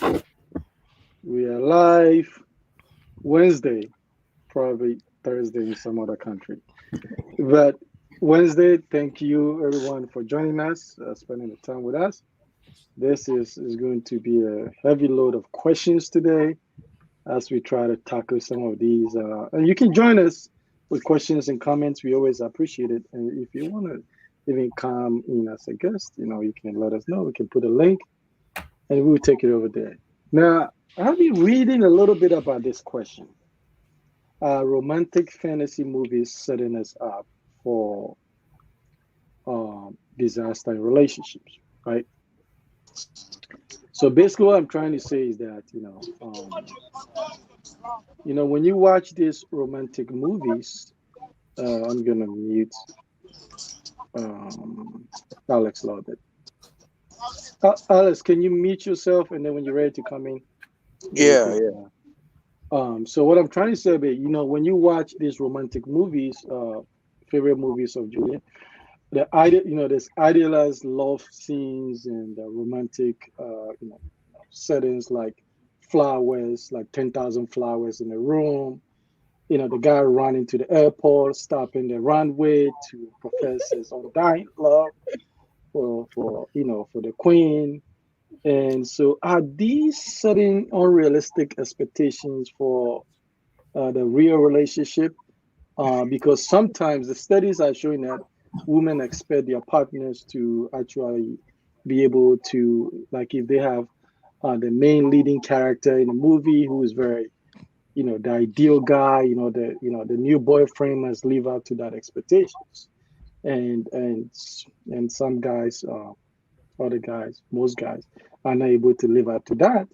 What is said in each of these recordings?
We are live Wednesday, probably Thursday in some other country. But Wednesday, thank you everyone for joining us, spending the time with us. This is going to be a heavy load of questions today as we try to tackle some of these. And you can join us with questions and comments. We always appreciate it. And if you want to even come in as a guest, you can let us know. We can put a link and we'll take it over there. Now, I've been reading a little bit about this question. Romantic fantasy movies setting us up for disaster in relationships, right? So basically, what I'm trying to say is that when you watch these romantic movies, I'm gonna mute um, Alex a little bit. Alex, can you mute yourself, and then when you're ready to come in, then we Yeah, can. yeah. So what I'm trying to say, about, when you watch these romantic movies, favorite movies of Julian, there's idealized love scenes and romantic, settings like flowers, like 10,000 flowers in a room. The guy running to the airport, stopping the runway to profess his undying love for the queen. And so, are these setting unrealistic expectations for the real relationship? Because sometimes the studies are showing that women expect their partners to actually be able to, like, if they have the main leading character in a movie who is very, the ideal guy, the new boyfriend must live up to that expectations. And some guys, other guys, most guys, are not able to live up to that,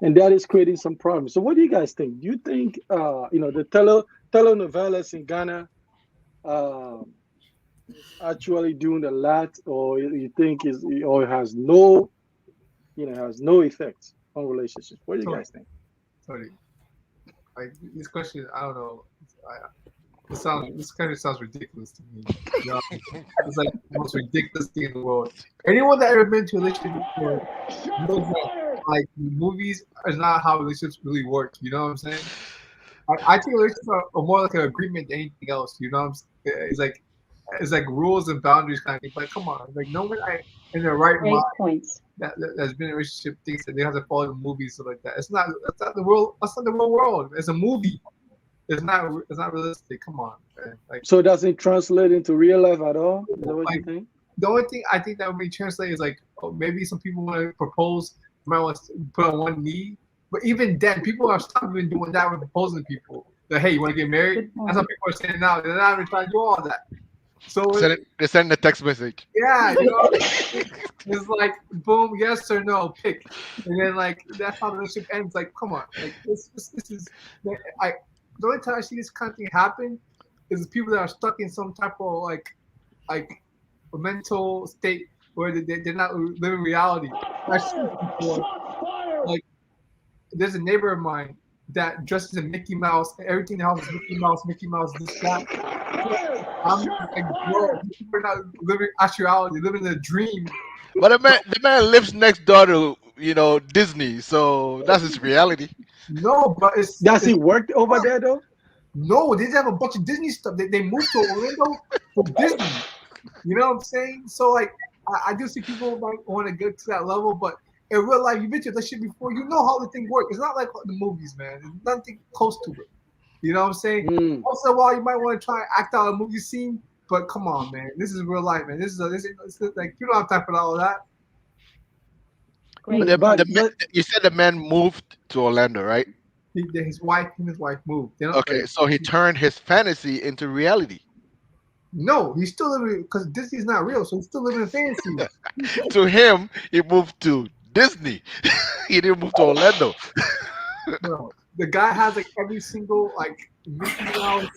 and that is creating some problems. So, what do you guys think? Do you think, the telenovelas in Ghana um, is actually doing a lot, or you think or it has no effect on relationships? What do you Totally, guys think? totally. Like this question, I don't know. This kind of sounds ridiculous to me. You know, it's like the most ridiculous thing in the world. Anyone that ever been to a relationship before knows that like movies is not how relationships really work. You know what I'm saying? I think relationships are more like an agreement than anything else. You know what I'm saying? It's like rules and boundaries kind of thing. But come on, like no one in their right mind Great points. that's been in a relationship thinks that they have to follow the movies stuff like that. It's not. That's not the world. That's not the real world. It's a movie. It's not. It's not realistic. Come on, man. Like, So, it doesn't translate into real life at all? Is that what you like think? the only thing I think that would be translated is like oh, maybe some people want to propose, might want to put on one knee, but even then, people are stopping even doing that when proposing to people. Like, hey, you want to get married? Good That's how point. people are saying now. They're not even trying to do all that. So They send a text message. yeah, it's like boom, yes or no, pick, and then like that's how the relationship ends. Like, come on, like this is I. The only time I see this kind of thing happen is people that are stuck in some type of like a mental state where they're not living reality. I've seen this before. Like, there's a neighbor of mine that dresses in Mickey Mouse, and everything in the house is Mickey Mouse, this, that. I'm like, bro, we're not living actuality, living a dream. But the man lives next door to Disney, so that's his reality. No, but Does it's it work over there though? no. They just have a bunch of Disney stuff. They moved to Orlando for Disney. You know what I'm saying? So like, I do see people like want to get to that level, but in real life, you've been through that shit before. You know how the thing works. It's not like the movies, man. There's nothing close to it. You know what I'm saying? Mm. Also, while you might want to try and act out a movie scene, but come on, man. This is real life, man. This is like you don't have time for all of that. But Great But points. you said the man moved to Orlando, right? His wife moved. They don't like. Okay, so he turned his fantasy into reality. No, he's still living because Disney's not real, so he's still living in fantasy. To him, he moved to Disney. He didn't move to Orlando. Bro, the guy has like every single like Mickey Mouse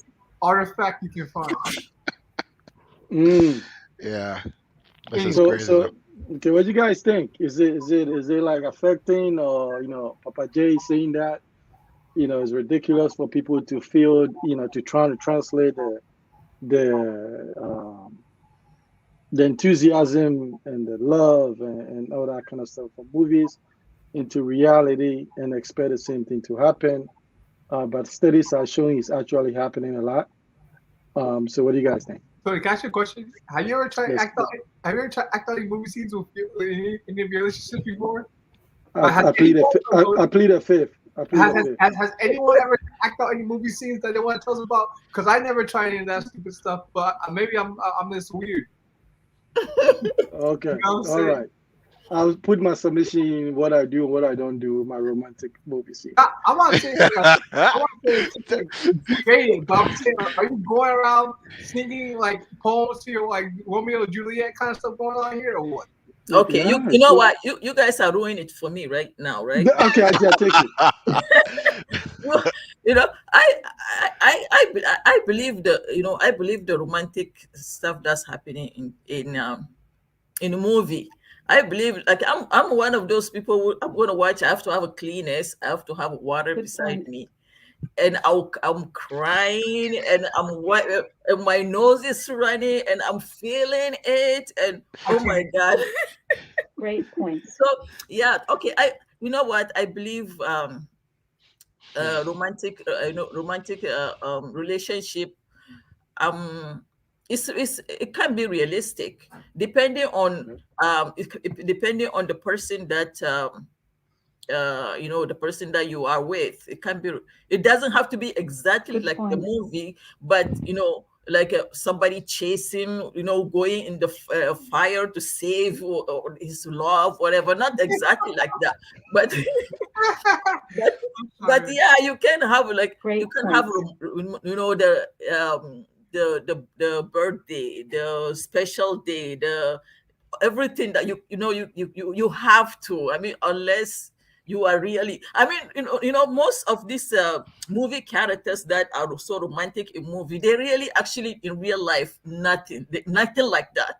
artifact you can find. mm, Yeah, that's just Anyway, crazy so though. okay, what you guys think? Is it like affecting, or Papa J saying that it's ridiculous for people to feel, to try to translate the enthusiasm and the love and all that kind of stuff for movies, into reality and expect the same thing to happen. But studies are showing it's actually happening a lot. So what do you guys think? So can I ask you a question? Have you ever tried to Yes, act out? Have you ever tried to act out in movie scenes with any of your relationships before? Has I plead a anyone I plead a fifth. I plead a fifth. has anyone ever act out any movie scenes that they want to tell us about? Because I never tried any of that stupid stuff, but maybe I'm just weird. You Okay, know what I'm all saying? right. I'll put my submission in what I do and what I don't do with my romantic movie I, scenes. I'm not saying I'm not saying like, G-rated, but I'm saying like, are you going around singing like poems to your like Romeo and Juliet kind of stuff going on here or what? Okay, you Yes. know what? You guys are ruining it for me right now, right? Okay, I take it. You, you know, I believe I believe the romantic stuff that's happening in a movie. I believe like I'm one of those people who I'm gonna watch. I have to have a Kleenex. I have to have water Good beside point. me, and I'm crying, and and my nose is running, and I'm feeling it, and I oh can't. my god. Great points. So yeah, okay. You know what? I believe romantic romantic relationship it can be realistic depending on depending on the person that the person that you are with. It can be, it doesn't have to be exactly Good like the point. movie, but like somebody chasing, going in the fire to save or his love, whatever, not exactly like that, but but I'm but sorry. yeah, you can have like you Great can have points. the birthday, the special day, the everything that you have to. I mean, unless you are really, I mean, most of these movie characters that are so romantic in movie, they really actually in real life nothing like that.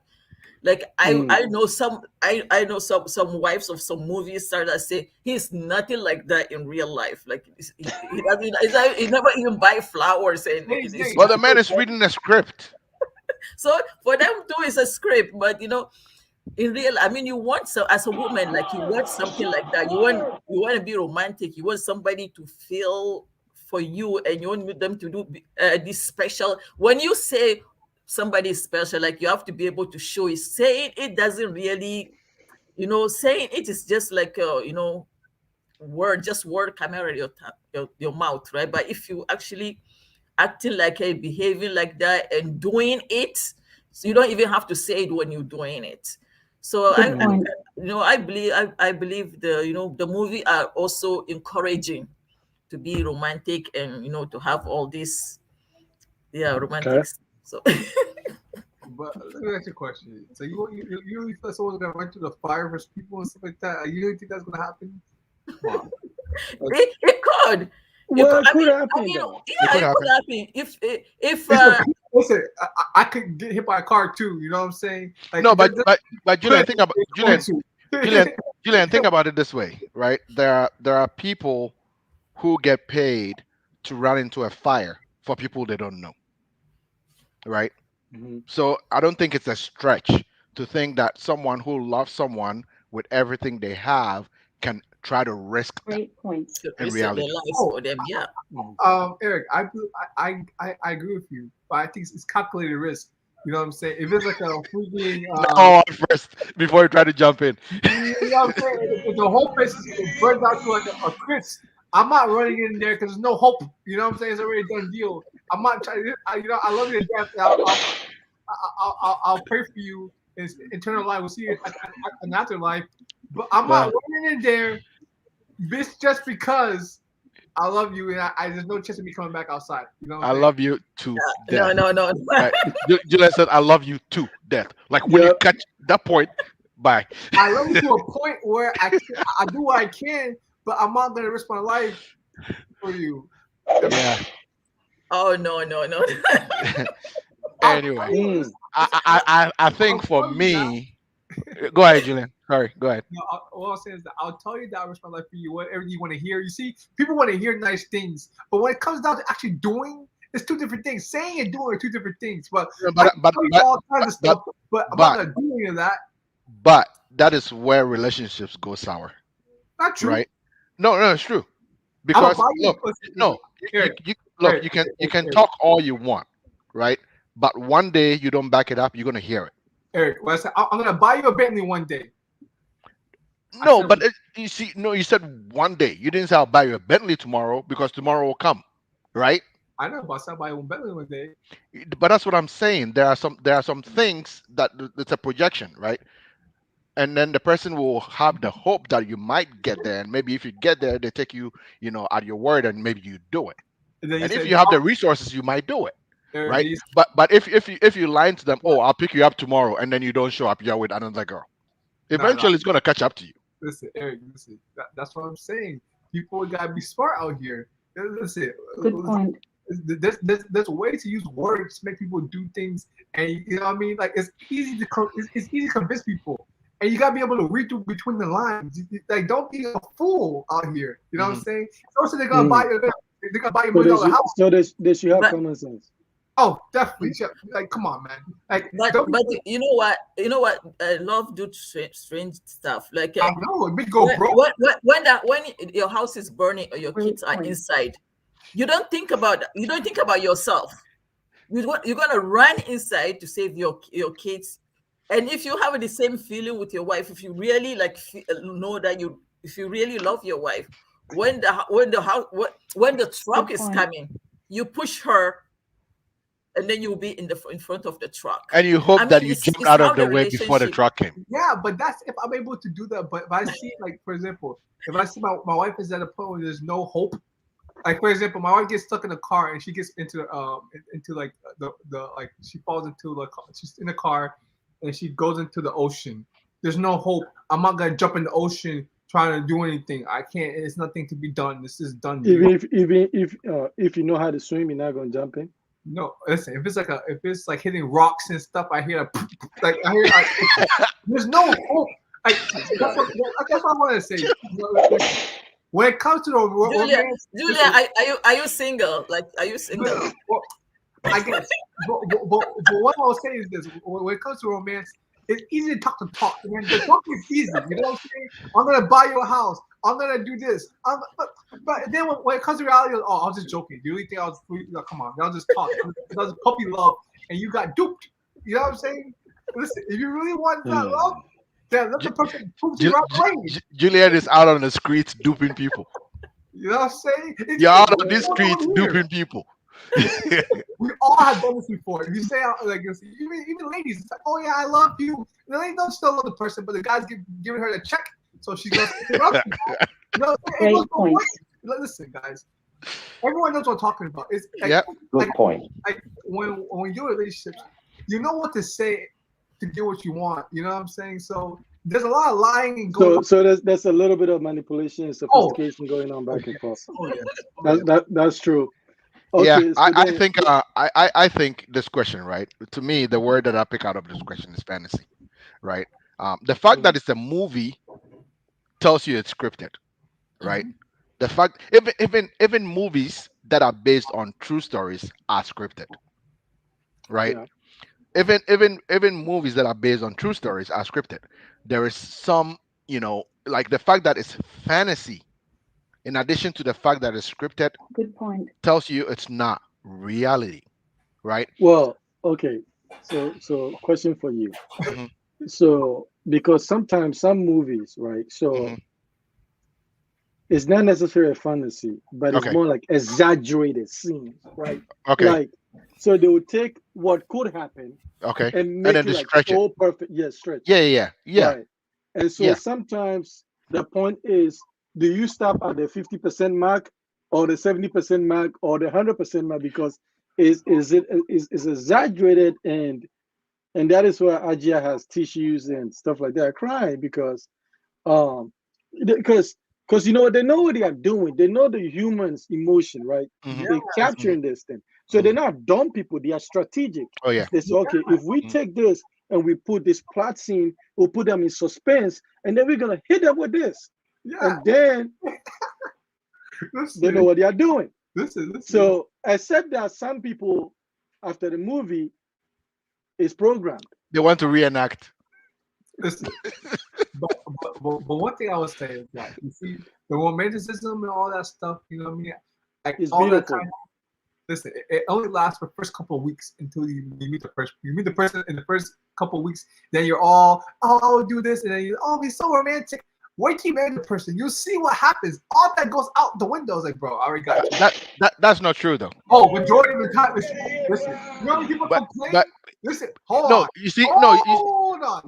Like Mm. I know I know some wives of some movie stars that say he's nothing like that in real life. Like he doesn't, he never even buy flowers and Hey, it's hey, Well, the man is reading a script. so for them too it's a script. But in real, I mean, you want, so as a woman, like you want something like that. You want to be romantic. You want somebody to feel for you, and you want them to do this special. When you say somebody is special, like you have to be able to show it. Saying it doesn't really, saying it is just like word coming out of your mouth, right? But if you actually acting like it, behaving like that, and doing it, so you don't even have to say it when you're doing it. So Good I Mm. point. I believe the movie are also encouraging to be romantic, and to have all this, yeah, Okay. romantics. So but let me ask you a question. So you really feel someone's gonna run through the fire for people and stuff like that? You really think that's gonna happen? Come on. Like, it could. It Well, could, it could happen though. It yeah, could it could happen. happen if listen, listen, I could get hit by a car too. You know what I'm saying? Like No, it but doesn't but but could. Julian, think about It's going Julian, Julian, to. Julian. Think about it this way, right? There are people who get paid to run into a fire for people they don't know, right? Hmm. So I don't think it's a stretch to think that someone who loves someone with everything they have can try to risk that Great points. in risk their reality. lives Oh, for them, yeah. Mm. Eric, I agree with you, but I think it's calculated risk. You know what I'm saying? If it's like a freaking, No, first before you try to jump in. you know what I'm saying? If the whole place is burned out to like a crisp, I'm not running in there because there's no hope. You know what I'm saying? It's already a done deal. I'm not trying. I love you to death. I'll pray for you in eternal life. We'll see you in afterlife. But I'm not No, running in there, bitch, just because I love you and there's no chance of me coming back outside. You know what I'm I saying? love you to No, death. no, no. Right? Julian said, "I love you to death." Like when you Yep. catch that point, bye. I love you to a point where I do what I can, but I'm not gonna risk my life for you. Yeah. Oh, no, no, no. I'll tell Anyway, you. Mm. Listen, I listen, I I, I I'll think for tell you that. me, go ahead, Julian. Sorry, go ahead. No, all I'm saying is that I'll tell you that I risk my life for you. Whatever you want to hear. You see, people want to hear nice things, but when it comes down to actually doing, it's two different things. Saying and doing are two different things. But No, I But can but tell you but all kinds but of but stuff, but I'm not but gonna do any of that. but that is where relationships go sour. Not true. right? No, no, it's true. I'm gonna Because buy you. look, Listen, no, listen, Eric, look, Eric, you Eric, can Eric, talk all you want, right? But one day you don't back it up, you're gonna hear it. Eric. What I said, I'm gonna buy you a Bentley one day. I No, said, but you see, no, you said one day. You didn't say I'll buy you a Bentley tomorrow because tomorrow will come, right? I know, but I said I'll buy you a Bentley one day. But that's what I'm saying. There are some things that it's a projection, right? And then the person will have the hope that you might get there, and maybe if you get there, they take you, at your word, and maybe you do it. And then you And if said, you have the resources, you might do it, Eric, right? But if you lie to them, oh, I'll pick you up tomorrow, and then you don't show up, you're with another girl. nah, nah, Eventually, it's gonna catch up to you. listen, Eric, listen. That's what I'm saying. People gotta be smart out here. Listen, Good point. there's a way to use words to make people do things, and you know what I mean. Like it's easy to convince people, and you gotta be able to read through between the lines. Like don't be a fool out here. You know what I'm Hmm. saying? Also, Mm. they're gonna buy you a So million they dollar should, house. so they should have But common sense. Oh, definitely. Like, come on, man. Like, don't. you know what? You know what? Love do strange stuff. Like I know. It bitch go when broke. when your house is burning or your Great kids are point. inside, you don't think about yourself. You're gonna run inside to save your kids. And if you have the same feeling with your wife, if you really know that if you really love your wife, when the truck Good is point. coming, you push her, and then you'll be in front of the truck. And you I hope that mean, you jumped it's out how of the the way before the relationship. truck came. Yeah, but that's if I'm able to do that. But if I see, like, for example, if I see my wife is at a point where there's no hope. Like, for example, my wife gets stuck in a car and she gets into like the like she falls into the car. She's in the car and she goes into the ocean. There's no hope. I'm not gonna jump in the ocean trying to do anything. I can't. It's nothing to be done. This is done deal. Even if you know how to swim, you're not gonna jump in. No, listen. If it's like hitting rocks and stuff, I hear like I hear like there's no hope. Like that's what I want to say. Listen, when it comes to the Julia, romance, Julia, listen, are you single? Like, are you single? well, I guess. But what I'll say is this: when it comes to romance, it's easy to talk. And the talk is easy. You know what I'm saying? I'm gonna buy you a house. I'm gonna do this. But then when it comes to reality, oh, I was just joking. Do you really think I was? Like, come on, y'all just talk. That was puppy love, and you got duped. You know what I'm saying? Listen, if you really want that love, then let the person prove to you right away. Juliet is out on the streets duping people. You know what I'm saying? You're It's out on these going streets on here. duping people. We all have done this before. If you say like even ladies, it's like, oh yeah, I love you. The lady don't still love the person, but the guy's giving her the check, so she goes, you know, it Great goes both point. ways. Listen, guys, everyone knows what I'm talking about. It's like, Yep. like, Good point. like when we do relationships, you know what to say to get what you want. You know what I'm saying? So there's a lot of lying and going. So there's a little bit of manipulation and Oh, sophistication going on oh back and forth. yes, oh yes, oh That's yes. that's true. Yeah, Okay, so I then think I think this question, right? To me, the word that I pick out of this question is fantasy, right? The fact that mm, it's a movie tells you it's scripted, right? Mhm. The fact even movies that are based on true stories are scripted, right? yeah, Even movies that are based on true stories are scripted. There is some, like the fact that it's fantasy, in addition to the fact that it's scripted, Good point. tells you it's not reality, right? well, okay. So question for you. Hmm. So because sometimes some movies, right? Hmm. So it's not necessarily a fantasy, but it's Okay. more like exaggerated scenes, right? Okay. Like, so they would take what could happen Okay. and And make then it to like stretch it. so perfect. Yes, stretch it. Yeah, yeah, yeah, Right. And so yeah. sometimes the point is, do you stop at the 50% mark or the 70% mark or the 100% mark? Because is exaggerated, and that is where Ajia has tissues and stuff like that crying um because they know what they are doing. They know the humans emotion, right? Hmm. They Yes, Hmm. capturing this thing. So they're Hmm. not dumb people, they are strategic. Oh yeah. They say, okay, if we Hmm. take this and we put this plot scene, we'll put them in suspense, and then we're gonna hit them with this. yeah. And then they know Listen, what they are doing. listen. So except that some people after the movie is programmed. They want to reenact. listen. But one thing I would say is that you see the romanticism and all that stuff. You know what I mean? Like It's all that beautiful. time. Listen, it only lasts for the first couple of weeks until you meet the person. You meet the person in the first couple of weeks. Then you're all, oh, I'll do this, and then you, oh, he's so romantic. Wait till you marry the person. You'll see what happens. All that goes out the window. It's like, bro, I already got you. That's not true though. Oh, majority of the time, listen. You know how many people But complain? but Listen, hold no, on, you see, hold on.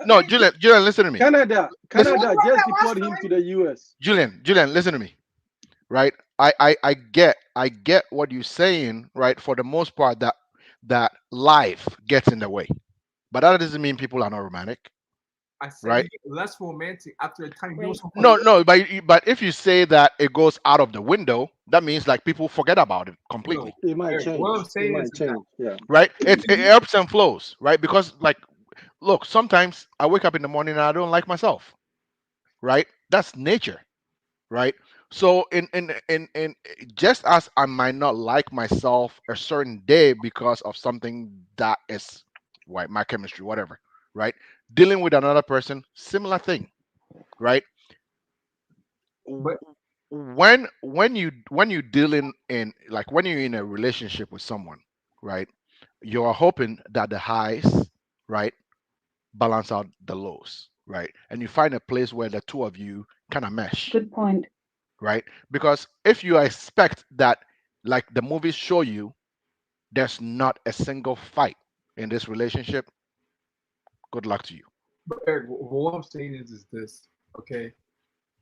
no, Julian, listen to me. Canada, Listen, What Canada about just that last deported him to time? the U.S. Julian, listen to me. Right? I get what you're saying, right? For the most part, that life gets in the way, but that doesn't mean people are not romantic, I said right? you get less romantic after the time you do Great something. No, point. no, but if you say that it goes out of the window, that means like people forget about it No, completely, It might Eric, what I'm change. It saying might is that change. Yeah. right? if It you, ebbs and flows, right? Because like, look, sometimes I wake up in the morning and I don't like myself, right? That's nature, right? So in just as I might not like myself a certain day because of something that is right, my chemistry, whatever, right? Dealing with another person, similar thing, right? but When you dealing in like when you're in a relationship with someone, right? You are hoping that the highs, right, balance out the lows, right? And you find a place where the two of you kind of mesh, Good point. right? Because if you expect that, like the movies show you, there's not a single fight in this relationship, good luck to you. Eric, what I'm saying is this, okay?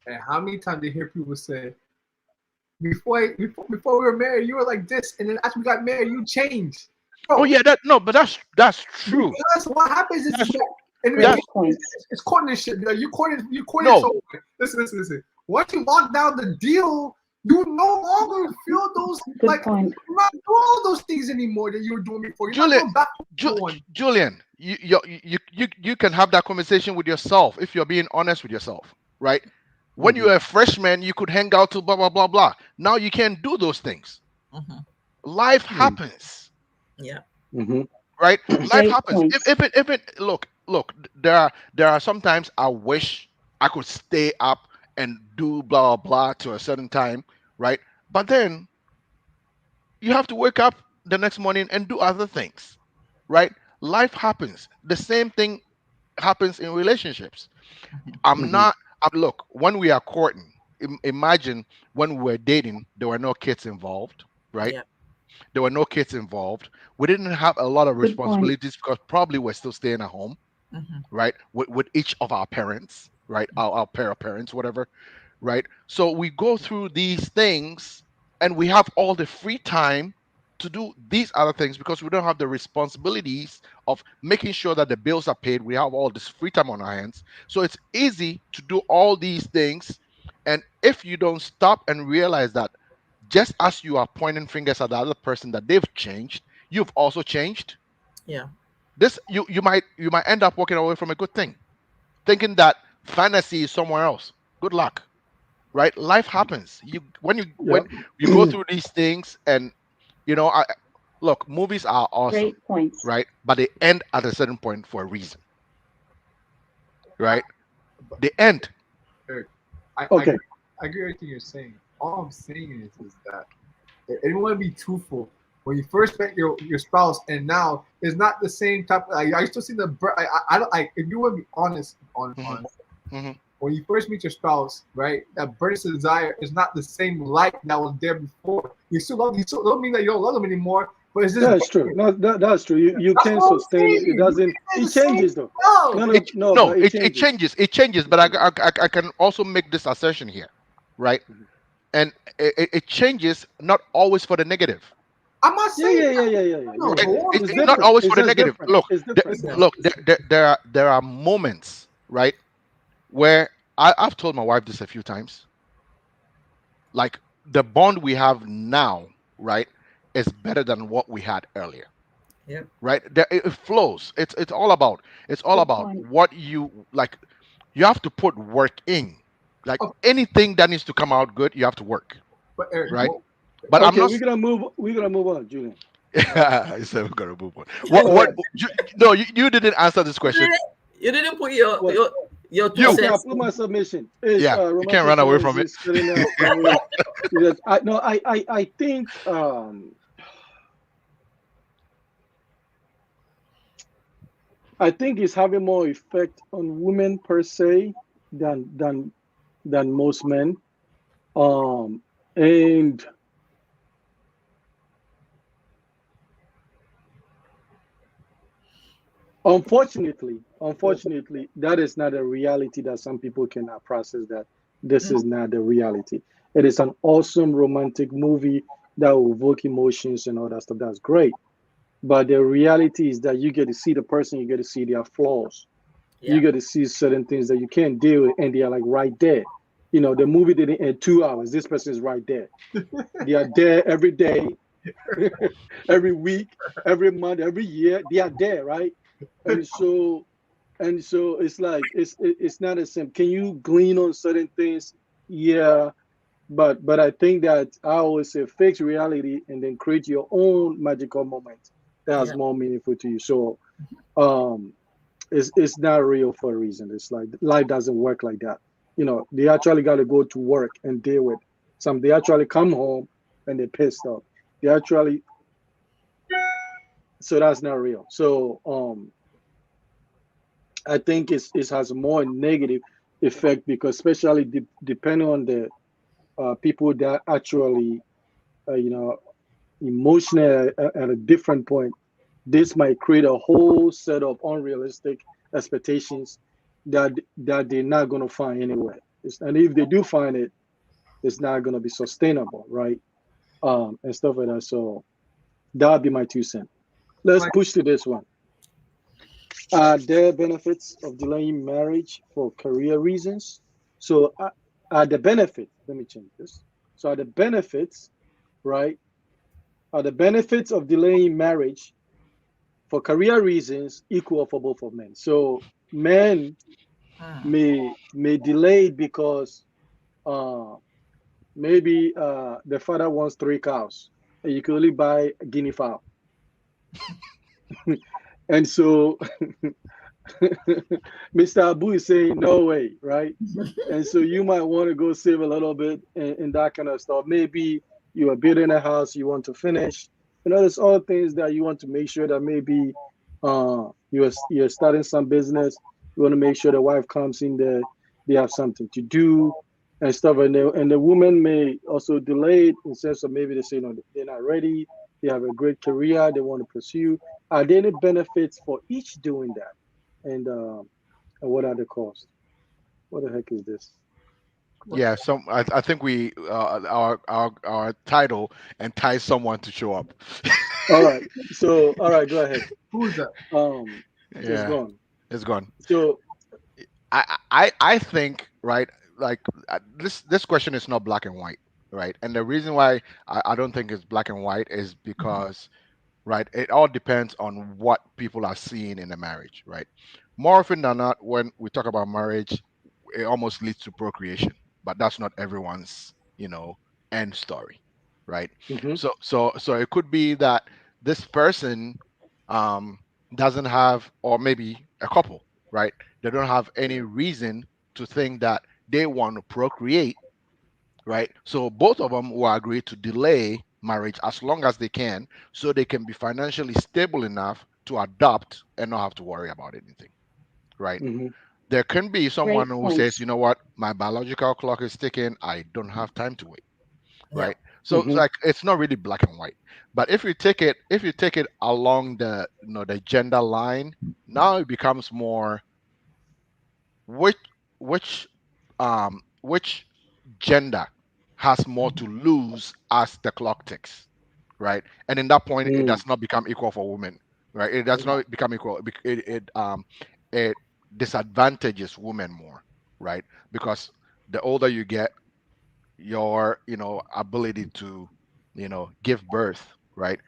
And how many times do you hear people say, before we were married, you were like this, and then after we got married, you changed, Oh bro. yeah, that no, but that's true. Because what happens is That's that in the that's beginning, Great points. it's courtship. Like you courted. no, So listen. Once you lock down the deal, you no longer feel those Good like point. you're not doing all those things anymore that you were doing before. You're not Julian. going back to one. Julian, you can have that conversation with yourself if you're being honest with yourself, right? When Hmm. you're a freshman, you could hang out to blah blah blah blah. Now you can't do those things. Hmm. Life happens, Yeah. Hmm. right? Life Great happens. points. If it look, there are sometimes I wish I could stay up and do blah blah blah to a certain time, right? But then you have to wake up the next morning and do other things, right? Life happens. The same thing happens in relationships. I'm Hmm. not. Look, when we are courting, imagine when we were dating, there were no kids involved, right? Yeah. There were no kids involved. We didn't have a lot of Good point. responsibilities because probably we're still staying at home, Hmm. right? With each of our parents, right? Our pair of parents, whatever, right? So we go through these things and we have all the free time to do these other things because we don't have the responsibilities of making sure that the bills are paid. We have all this free time on our hands. So it's easy to do all these things. And if you don't stop and realize that just as you are pointing fingers at the other person that they've changed, you've also changed. Yeah. This you might end up walking away from a good thing, thinking that fantasy is somewhere else. Good luck, right? Life happens. You when Yeah. you go through these things, and I look, movies are awesome, Great points. right? But they end at a certain point for a reason, right? But They end. Eric, Okay. I agree with everything you're saying. All I'm saying is that I didn't want to be truthful. When you first met your spouse, and now it's not the same type. I still see the. I don't. If you want to be Hmm. honest, Hmm. when you first meet your spouse, right? That burning desire is not the same light that was there before. You still love. You still don't mean that you don't love them anymore, but it's just That's true. No, that's true. You that's can what I'm sustain. It saying. You doesn't. can't It just say changes though. no. No, But no, It no. no, But it it changes. changes. It changes. It But changes. I can also make this assertion here, right? Mhm. And it changes not always for the negative. I'm not Yeah, saying yeah, yeah, that. yeah, yeah, yeah, No, yeah, but it, yeah. what I'm it, It's it's saying not is, different. always It's for the just negative. different. Look, It's different. listen, look, listen. there are moments, right, where I've told my wife this a few times. Like the bond we have now, right, is better than what we had earlier, Yep. right? It flows. It's all about Good point. what you like. You have to put work in. Like Oh, anything that needs to come out good, you have to work, but Eric, right? what, But I'm Okay, not. we're gonna move. We're gonna move on, I said we're gonna move on. Go What? ahead. No, you didn't answer this question. You didn't put your What? your two You, Okay, I cents put in. my submission. Is yeah, you can't romantic run away violence from it. is setting up only because I no I think I think it's having more effect on women per se than most men. Um, and unfortunately, that is not a reality that some people cannot process. That this is not the reality. It is an awesome romantic movie that will evoke emotions and all that stuff. That's great. But the reality is that you get to see the person, you get to see their flaws, you Yeah. get to see certain things that you can't deal with, and they are like right there. You know, the movie did it in 2 hours. This person is right there. They are there every day, every week, every month, every year. They are there, right? And so it's like it's not as simple. Can you glean on certain things? Yeah, but I think that I always say fix reality and then create your own magical moment that has Yeah. more meaningful to you. So um it's not real for a reason. It's like life doesn't work like that. You know, they actually got to go to work and deal with some. They actually come home and they're pissed off. They actually so that's not real. So I think it has a more negative effect because especially depending on the people that actually you know emotional at a different point, this might create a whole set of unrealistic expectations that they're not going to find anywhere. And if they do find it, it's not going to be sustainable, right? And stuff like that. So that would be my 2 cents. Let's Like, push to this one. Are there benefits of delaying marriage for career reasons? So are the benefits, let me change this. So are the benefits, right? Are the benefits of delaying marriage for career reasons equal for both of men? So men Mm. may delay it because uh, maybe the father wants 3 cows and you can only buy a guinea fowl. And so Mr. Abu is saying no way, right? And so you might want to go save a little bit and that kind of stuff. Maybe you are building a house you want to finish. You know, there's all things that you want to make sure that maybe you're starting some business. You want to make sure the wife comes in there, they have something to do and stuff. And the woman may also delay it in sense of maybe they say no, they're not ready. They have a great career they want to pursue. Are there any benefits for each doing that? And what are the costs? What the heck is this? Yeah, some. I think we our title entice someone to show up. All right. So, all right, go ahead. who's that? It's Yeah, gone. it's gone. So, I think, right, like this question is not black and white, right? And the reason why I don't think it's black and white is because, right, it all depends on what people are seeing in a marriage, right? More often than not, when we talk about marriage, it almost leads to procreation, but that's not everyone's, end story, right? mhm, So it could be that this person um doesn't have, or maybe a couple, right? They don't have any reason to think that they want to procreate, right? So both of them will agree to delay marriage as long as they can, so they can be financially stable enough to adopt and not have to worry about anything, right? mhm, There can be someone Great who says, you points. know what, my biological clock is ticking, I don't have time to wait, Yeah. right? So it's mhm, like it's not really black and white. But if you take it along the the gender line, now it becomes more which which which gender has more to lose as the clock ticks, right? And in that point, it mm, does not become equal for women, right? It does yeah, not become equal. It disadvantages women more, right? Because the older you get, your ability to give birth, right?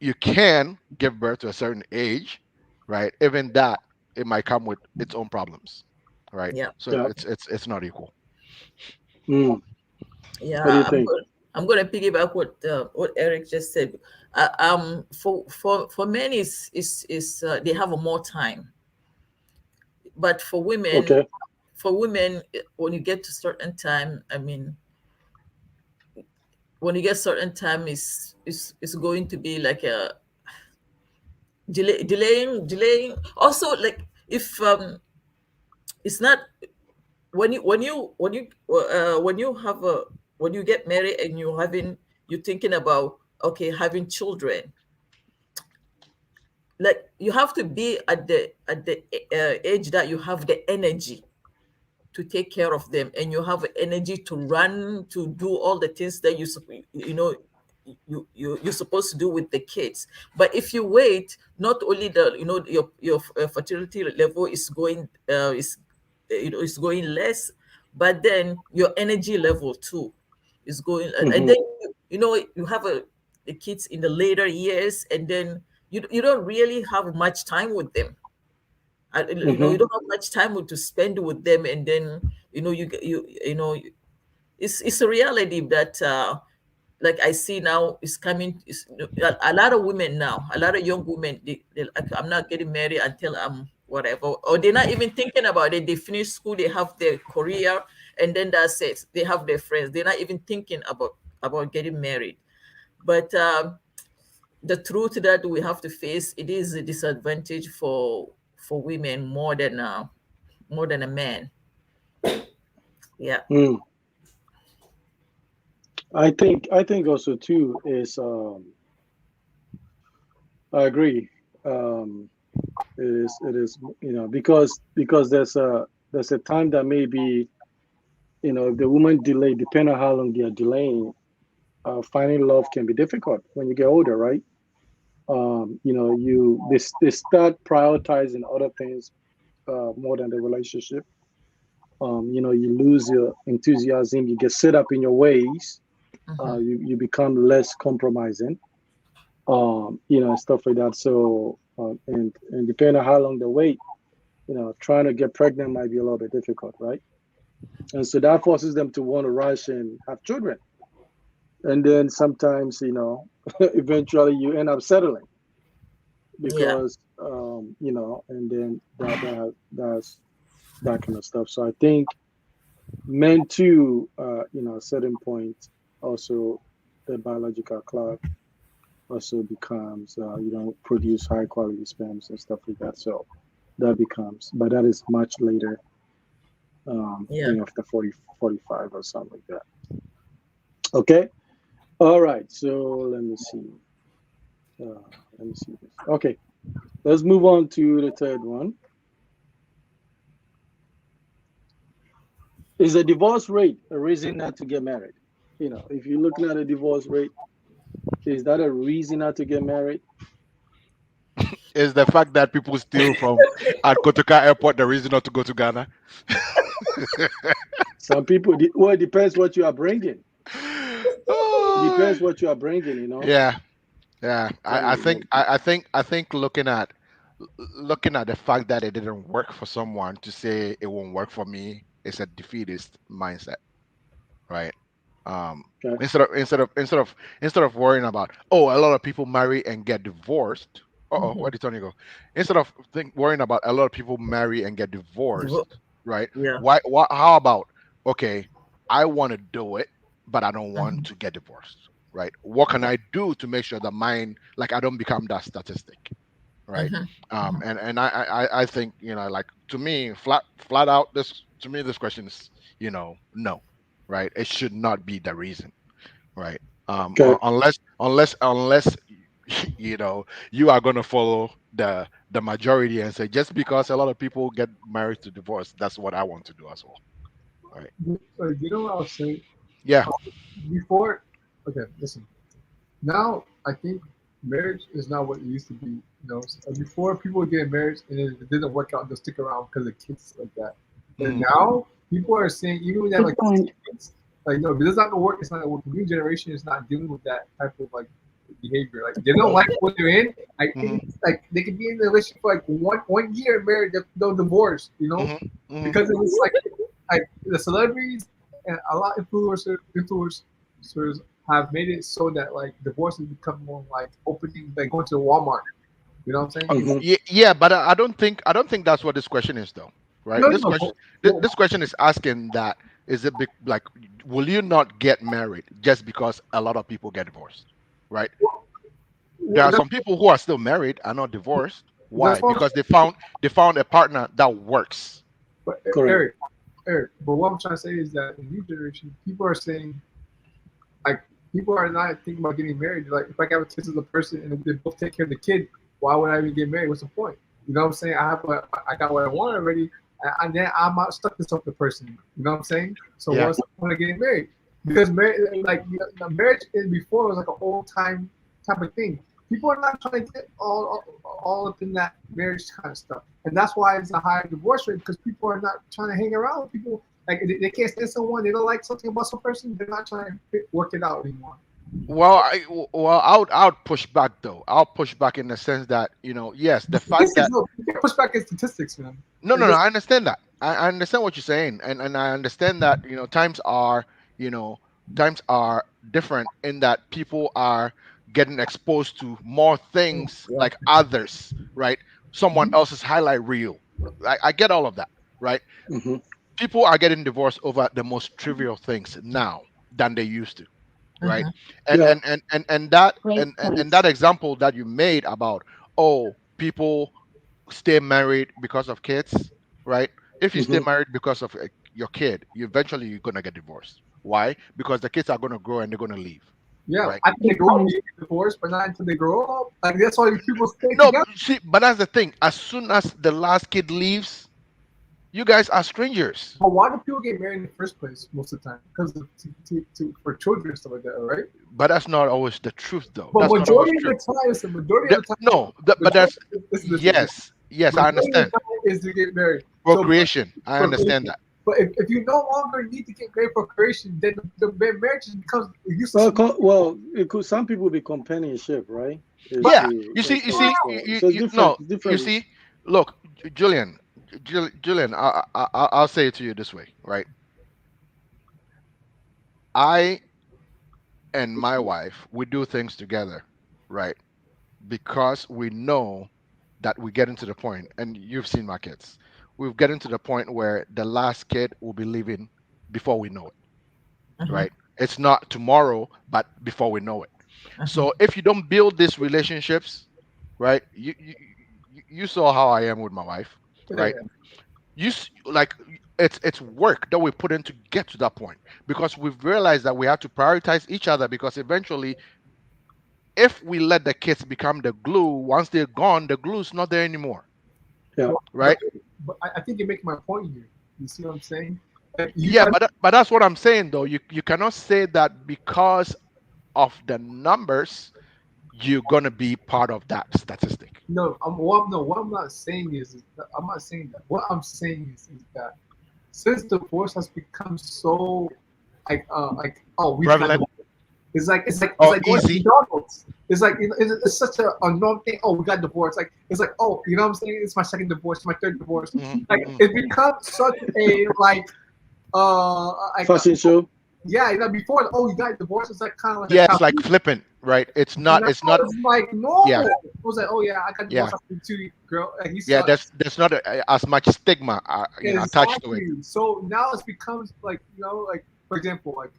You can give birth to a certain age, right? Even that, it might come with its own problems, right? Yeah. So yeah, it's not equal. mm. What do you Yeah. think? I'm going to piggyback what Eric just said. For men is they have a more time. But Okay. for women, when you get to certain time, I mean, when you get certain time, is going to be like a delaying. Also, like if it's not when you have a when you get married and you're thinking about, okay, having children, like you have to be at the age that you have the energy to take care of them, and you have energy to run to do all the things that you know you're supposed to do with the kids. But if you wait, not only the your fertility level is going is going less, but then your energy level too is going, and Hmm. then you have the kids in the later years, and then you don't really have much time with them. You Hmm. don't have much time to spend with them, and then you know it's a reality that like I see now is coming. Is a lot of women now, a lot of young women, they like, I'm not getting married until I'm whatever, or they're not even thinking about it. They finish school, they have their career, and then that's it. They have their friends. They're not even thinking about getting married. But the truth that we have to face, it is a disadvantage for women more than a man. Yeah. Mm. I think also too is I agree. Um, it is because there's a time that maybe if the woman delay, depending on how long they are delaying, finding love can be difficult when you get older, right? They start prioritizing other things more than the relationship. You lose your enthusiasm, you get set up in your ways, Hmm. you become less compromising, and stuff like that. So and depending on how long they wait, trying to get pregnant might be a little bit difficult, right? And so that forces them to want to rush and have children, and then sometimes eventually you end up settling Yeah. because and then that's that kind of stuff. So I think men too, at a certain point, also the biological clock also becomes produce high quality sperms and stuff like that. So that becomes, but that is much later, Yeah. after 40, 45 or something like that. Okay. All right. So let me see this. Okay. Let's move on to the third one. Is the divorce rate a reason not to get married? If you're looking at a divorce rate, is that a reason not to get married? Is the fact that people steal from at Kotoka Airport the reason not to go to Ghana? Some people, well, it depends what you are bringing. Oh, Depends what you are bringing. yeah, yeah. Tell you, I think looking at the fact that it didn't work for someone to say it won't work for me is a defeatist mindset, right? Um, okay. instead of worrying about, oh, a lot of people marry and get divorced. Oh, where Hmm. did Tony go? Instead of worrying about a lot of people marry and get divorced, right? Yeah. Why how about, okay, I want to do it, but I don't want Hmm. to get divorced, right? What can Yeah. I do to make sure that mine, like, I don't become that statistic, right? Hmm. And I think, like, to me, flat out, this to me this question is, no, right? It should not be the reason, right? Okay. Unless you are going to follow the majority and say, just because a lot of people get married to divorce, that's what I want to do as well, right? You know what I was saying Yeah. before? Okay, listen. Now I think marriage is not what it used to be. Before people would get married and if it didn't work out, they'll stick around because of kids like that. But Mhm. now people are saying even when they have Good like point. kids, like no, if it's not gonna work, it's not gonna work. The new generation is not dealing with that type of like behavior. Like they don't like what they're in. Like Mhm. it's like they could be in a relationship for like one year married, they'll divorce. Mhm. Mhm. Because it was like the celebrities and a lot of influencers have made it so that like divorce has become more like opening like going to Walmart. You know what I'm saying? It's Hmm. Yeah, but I don't think that's what this question is, though. right? No, This no. question, Well, this question is asking that is it big like will you not get married just because a lot of people get divorced, right? There well, are some people who are still married and not divorced. Why? that's what I'm Because saying. they found a partner that works. But Correct. Eric. But what I'm trying to say is that in new generation, people are saying like people are not thinking about getting married. Like if I have a kids with a person and they both take care of the kid, why would I even get married? What's the point? You know what I'm saying? I got what I want already, and then I'm not stuck with the person. You know what I'm saying? So Yeah. what's the point of getting married? Because marriage, like the marriage in before was like an old time type of thing. People are not trying to get all up in that marriage kind of stuff, and that's why it's a higher divorce rate because people are not trying to hang around with people like they can't stand someone. They don't like something about some person. They're not trying to work it out anymore. Well, I would push back though. I'll push back in the sense that yes, the fact Statistics, that no, you can't push back in statistics, man. no, Like no, no. this, I understand that. I understand what you're saying, and I understand that you know times are different in that people are getting exposed to more things Yeah. like others, right? Someone Mhm. else's highlight reel. I get all of that, right? Hmm. People are getting divorced over the most trivial things now than they used to, right? Mhm. and Yeah. and and and that Great and points. that example that you made about, oh, people stay married because of kids, right? If you stay Hmm. married because of your kid, you're gonna get divorced. Why? Because the kids are gonna grow and they're gonna leave, Yeah, right? I think they Good grow up, point. you get divorced, but not until they grow up. Like that's why people stay No, together. see, but that's the thing. As soon as the last kid leaves, you guys are strangers. But why do people get married in the first place most of the time? Because of, for children and stuff like that, right? But that's not always the truth, though. But That's not always majority of true. the time, it's the majority of the time. No, but Majority, that's listen. yes, yes, I Majority of understand. the time is to get married. So Procreation, I for understand that. but if you no longer need to get married for creation, then the marriage just becomes useless. Well, it could. Some people be companionship, right? Is But Yeah, to you is see, for so it's different. no, you Different see, reasons. look, Julian, Julian, I'll say it to you this way, right? I and my wife, we do things together, right? Because we know that we get into the point, and you've seen my kids, we've getting to the point where the last kid will be leaving before we know it, Mhm. right? It's not tomorrow, but before we know it. Mhm. So if you don't build these relationships, right? You saw how I am with my wife, right? yeah, Like it's work that we put in to get to that point because we've realized that we have to prioritize each other because eventually if we let the kids become the glue, once they're gone, the glue is not there anymore, Yeah. well, right? but I think you're making my point here. You see what I'm saying? Like you Yeah, guys, but that's what I'm saying though. You cannot say that because of the numbers you're gonna be part of that statistic. no, what I'm not saying is that, I'm not saying that. What I'm saying is that since divorce has become so like oh we just got Prevalent divorced. It's or like going to easy. McDonald's. It's like it's such a norm thing. Oh, we got divorced. Like it's like oh, you know what I'm saying? It's my second divorce, my third divorce. Like Mhm. it becomes such a like Fashion show. yeah, you know, before oh you got divorced, it's like kind of like a Yeah, it's like taboo. flippant, right? It's But not. now It's not. it's like Yeah, normal. It was like oh yeah, I got yeah, divorced after 2 girl, and he yeah. sucked. There's not as much stigma, attached to it. Exactly. So now it becomes like like for example, like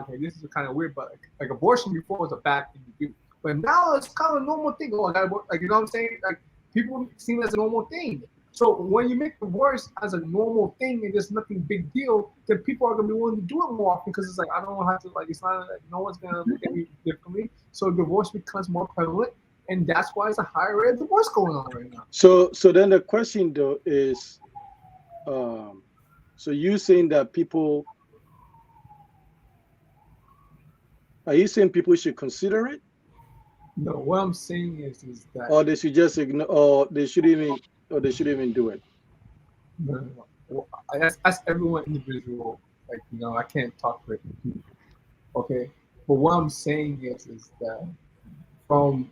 okay, this is kind of weird, but like abortion before was a bad thing to do, but now it's kind of a normal thing. Oh, I got like you know what I'm saying? Like people see it as a normal thing. So when you make divorce as a normal thing and there's nothing big deal, then people are gonna be willing to do it more often because it's like I don't have to like it's not like no one's gonna look at me differently. So divorce becomes more prevalent, and that's why it's a higher rate of divorce going on right now. So then the question though is, um, so you saying that people are you saying people should consider it, No, what I'm saying is that or they should just ignore, or they shouldn't even, or they shouldn't even do it? no. Well, that's everyone individual. Like I can't talk for people. Okay, but what I'm saying is that from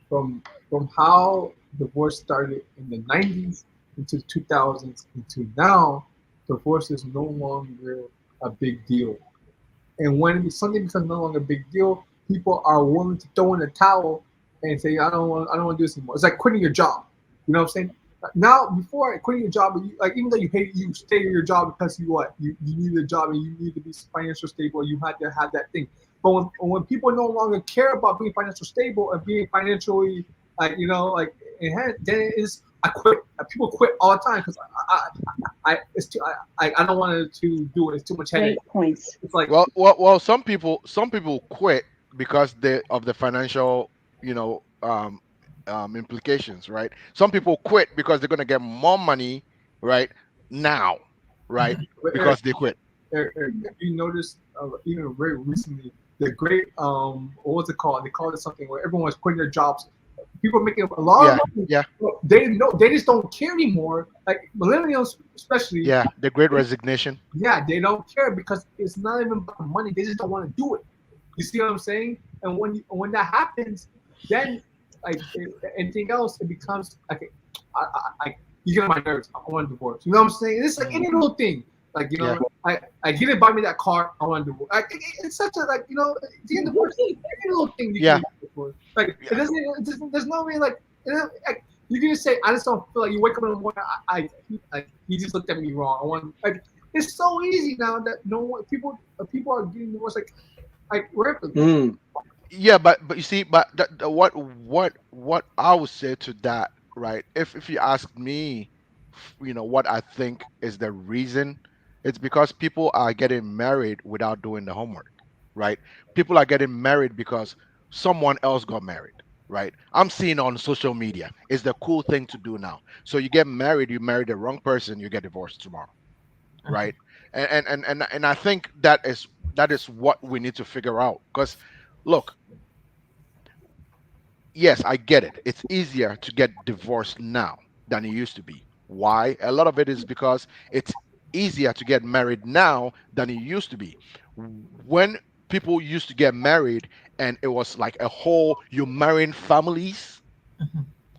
from from how divorce started in the 90s into 2000s into now, divorce is no longer a big deal. And when something becomes no longer a big deal, people are willing to throw in the towel and say, I don't want to do this anymore. It's like quitting your job. You know what I'm saying? now before quitting your job, like even though you stay in your job because you need a job and you need to be financially stable, you had to have that thing. But when people no longer care about being financially stable and being financially like in hand, then it is I quit. People quit all the time because it's too I don't want to do it. It's too much headache. Great points. It's like Well, some people quit because they of the financial, you know, implications, right? Some people quit because they're gonna get more money, right now, right? but Because they quit. Eric, have you noticed even very recently the great what was it called? They called it something where everyone was quitting their jobs. People are making a lot of Yeah, money. yeah, They know they just don't care anymore. Like millennials, especially. yeah. The Great Resignation. Yeah, they don't care because it's not even about the money. They just don't want to do it. You see what I'm saying? And when that happens, then anything else, it becomes like you get on my nerves. I want a divorce. You know what I'm saying? It's like Mhm. any little thing. Like Yeah, he didn't buy me that car. I want a divorce. It's such a to get divorced. Any little thing you can yeah, get divorced. Like yeah. there's no way like you can just say I just don't feel like you wake up in the morning. He just looked at me wrong. I want it's so easy now that no one people are getting divorced like rapidly. Mm. Yeah, but you see, but what I would say to that, right? If you ask me, what I think is the reason, it's because people are getting married without doing the homework, right? People are getting married because someone else got married, right? I'm seeing on social media, it's the cool thing to do now. So you get married, you marry the wrong person, you get divorced tomorrow, right? And I think that is what we need to figure out. Because look, yes, I get it. It's easier to get divorced now than it used to be. Why? A lot of it is because it's easier to get married now than it used to be. When people used to get married and it was like a whole, you're marrying families,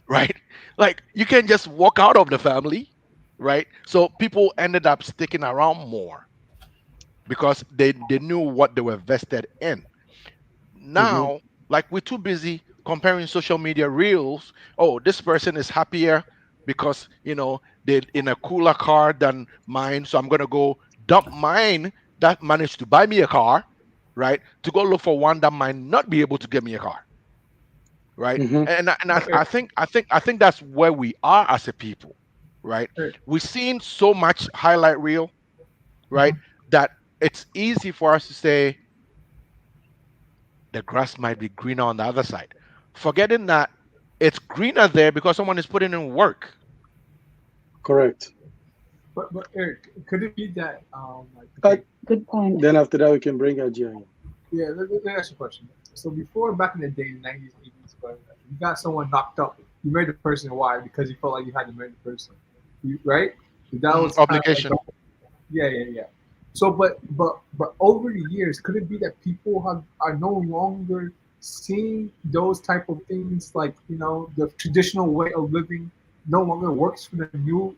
right? Like you can just walk out of the family, right? So people ended up sticking around more because they knew what they were vested in. Mm-hmm. Now, like we're too busy comparing social media reels. Oh, this person is happier because they're in a cooler car than mine, so I'm gonna go dump mine that managed to buy me a car, right? To go look for one that might not be able to get me a car, right? Mm-hmm. And I think that's where we are as a people, right? We're seeing so much highlight reel, right? That it's easy for us to say the grass might be greener on the other side, forgetting that it's greener there because someone is putting in work. Correct. But Eric, could it be that like Uh, okay, Good point. then after that, we can bring Ajay in. yeah, let me ask you a question. So before back in the day, 90s, 80s, but you got someone knocked up. You married the person. Why? Because you felt like you had to marry the person. Right? That was kind of like Obligation. yeah, yeah, yeah. So, but over the years, could it be that people are no longer seeing those type of things like the traditional way of living no longer works for the new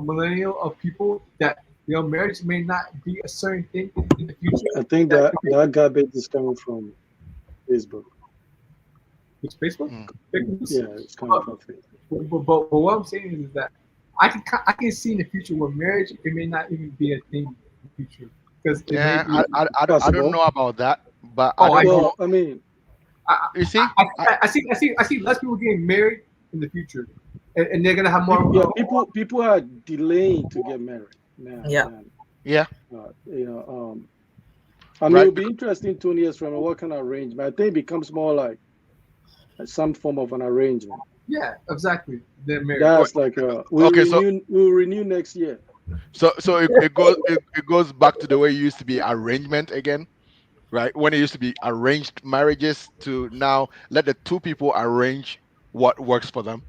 millennial of people that marriage may not be a certain thing in the future I think that that garbage is coming from Facebook. it's Facebook Mm. fake news. Yeah, it's coming But, from Facebook. but what I'm saying is that I can see in the future where marriage it may not even be a thing in the future because it may Yeah, be. I don't Possible. know about that, but I Oh, I don't do. know. Well, I mean, You see, I see less people getting married in the future, and they're gonna have more. yeah, people are delaying to get married now Yeah. than yeah, I mean, right. it'll be interesting 20 years from now what kind of arrangement. I think it becomes more like some form of an arrangement. Yeah, exactly. They're married. Because, That's like okay, so we'll renew next year. it goes back to the way it used to be arrangement again, right? When it used to be arranged marriages to now let the two people arrange what works for them.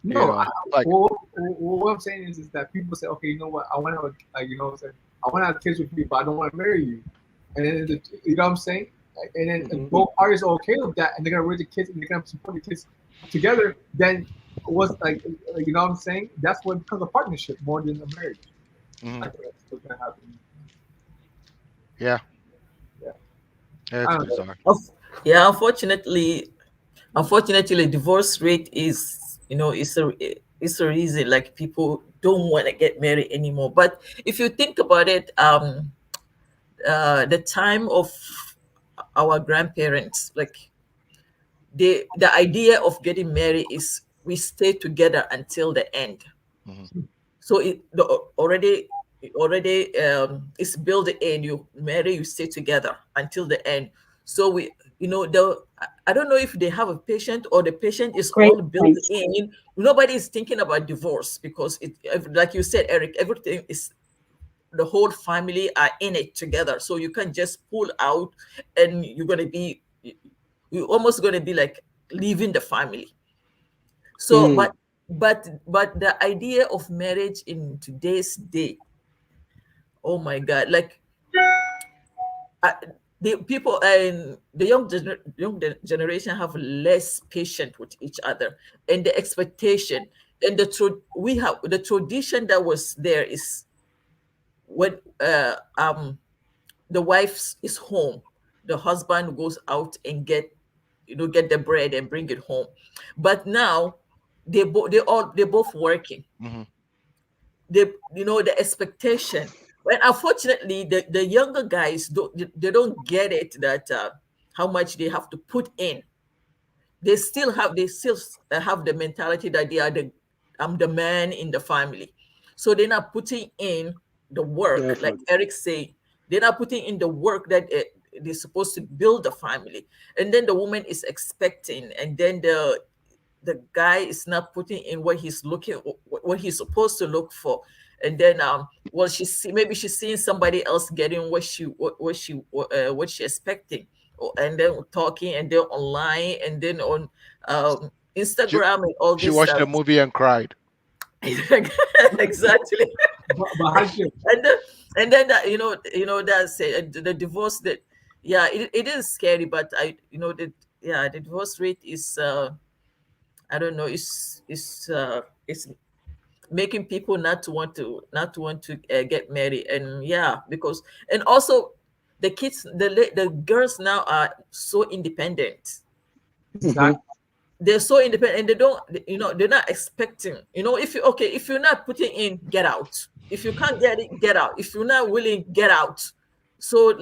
No, Like what I'm saying is that people say, okay, you know what, I want to have I want to have kids with you, but I don't want to marry you, and then you know what I'm saying, and then if Hmm. both parties are okay with that, and they're gonna raise the kids and they're gonna support the kids together, then what's you know what I'm saying? That's what becomes a partnership more than a marriage. I mhm, think that's what's gonna happen. yeah, Yeah, I it's don't know. bizarre. Of- yeah, unfortunately, divorce rate is, is a it's the reason like people don't want to get married anymore. But if you think about it, the time of our grandparents, like the idea of getting married is we stay together until the end. Mhm. So it already it's built in. You marry, you stay together until the end. So I don't know if they have a patient or the patient is Great all built points. in. Nobody is thinking about divorce because like you said, Eric, everything is, the whole family are in it together. So you can just pull out, and you're almost gonna be like leaving the family. So, Mm. but the idea of marriage in today's day, oh my God, like uh, the people and the generation have less patience with each other, and the expectation and we have the tradition that was there is when the wife is home, the husband goes out and get the bread and bring it home. But now they're both working. Mhm. The expectation. But unfortunately, the younger guys they don't get it that how much they have to put in. They still have the mentality that I'm the man in the family. So they're not putting in the The work, like effort. Eric say. They're not putting in the work that they're supposed to build a family. And then the woman is expecting, and then the guy is not putting in what he's looking, what he's supposed to look for. And then well, maybe she's seeing somebody else getting what she expecting. And then talking, and then online, and then on She Instagram and all she this watched stuff. the movie and cried. Exactly. But how you And then that's it. The divorce, that, yeah, it is scary, but the divorce rate is, I don't know, it's making people not to want to get married. And yeah, because, and also the kids, the girls now are so independent. Hmm. exactly? They're so independent, and they don't, they're not expecting, if you're not putting in, get out. If you can't get it, get out. If you're not willing, get out. So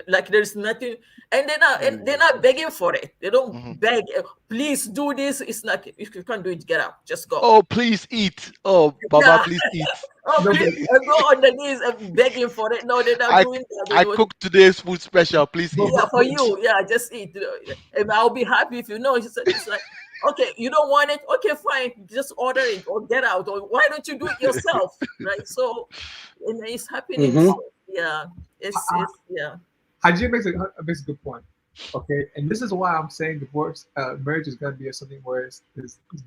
like there's nothing. And they're not begging for it. They don't Mhm. beg, please do this. It's not, if you can't do it, get out, just go. Oh, please eat. Oh, Baba, Yeah. please eat. Oh, No, please, but go on the knees and begging for it. No, they're not I doing that. I cooked today's food special. Please but, eat. Yeah, but, for but you, yeah, just eat. And I'll be happy if you know. It's like, okay, you don't want it. Okay, fine, just order it or get out. Or why don't you do it yourself, right? So, and it's happening. Hmm. So, yeah, it's yeah. Hajia makes a good point. Okay, and this is why I'm saying divorce, marriage is gonna be something where is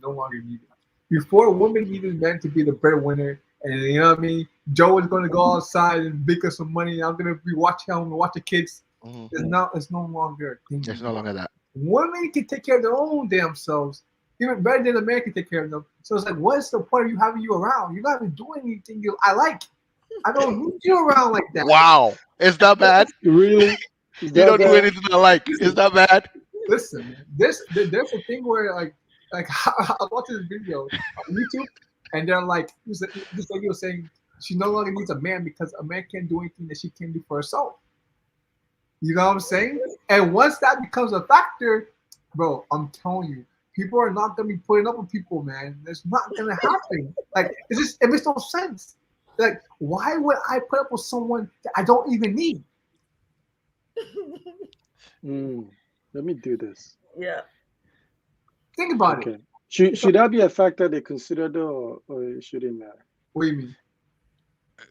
no longer needed. Before, women needed men to be the breadwinner, and you know what I mean. Joe is gonna go outside and make us some money. I'm gonna be watching him, watch the kids. Mhm. It's no longer a thing It's no anymore. longer that. Women can take care of their own damn selves, even better than a man can take care of them. So it's like, what's the point of you having you around? You're not even doing anything I like. I don't need you around like that. Wow. Is that bad? Really? Is You that don't do bad? anything I like. Is Listen, that bad? listen, man. There's a thing where like I was watching this video on YouTube, and they're like, this lady was saying she no longer needs a man because a man can't do anything that she can do for herself. You know what I'm saying? And once that becomes a factor, bro, I'm telling you, people are not gonna be putting up with people, man. It's not gonna happen. Like it makes no sense. Like, why would I put up with someone that I don't even need? Mm. Let me do this. Yeah. Think about it. Okay. Should that be a factor they consider though, or it shouldn't matter? What do you mean?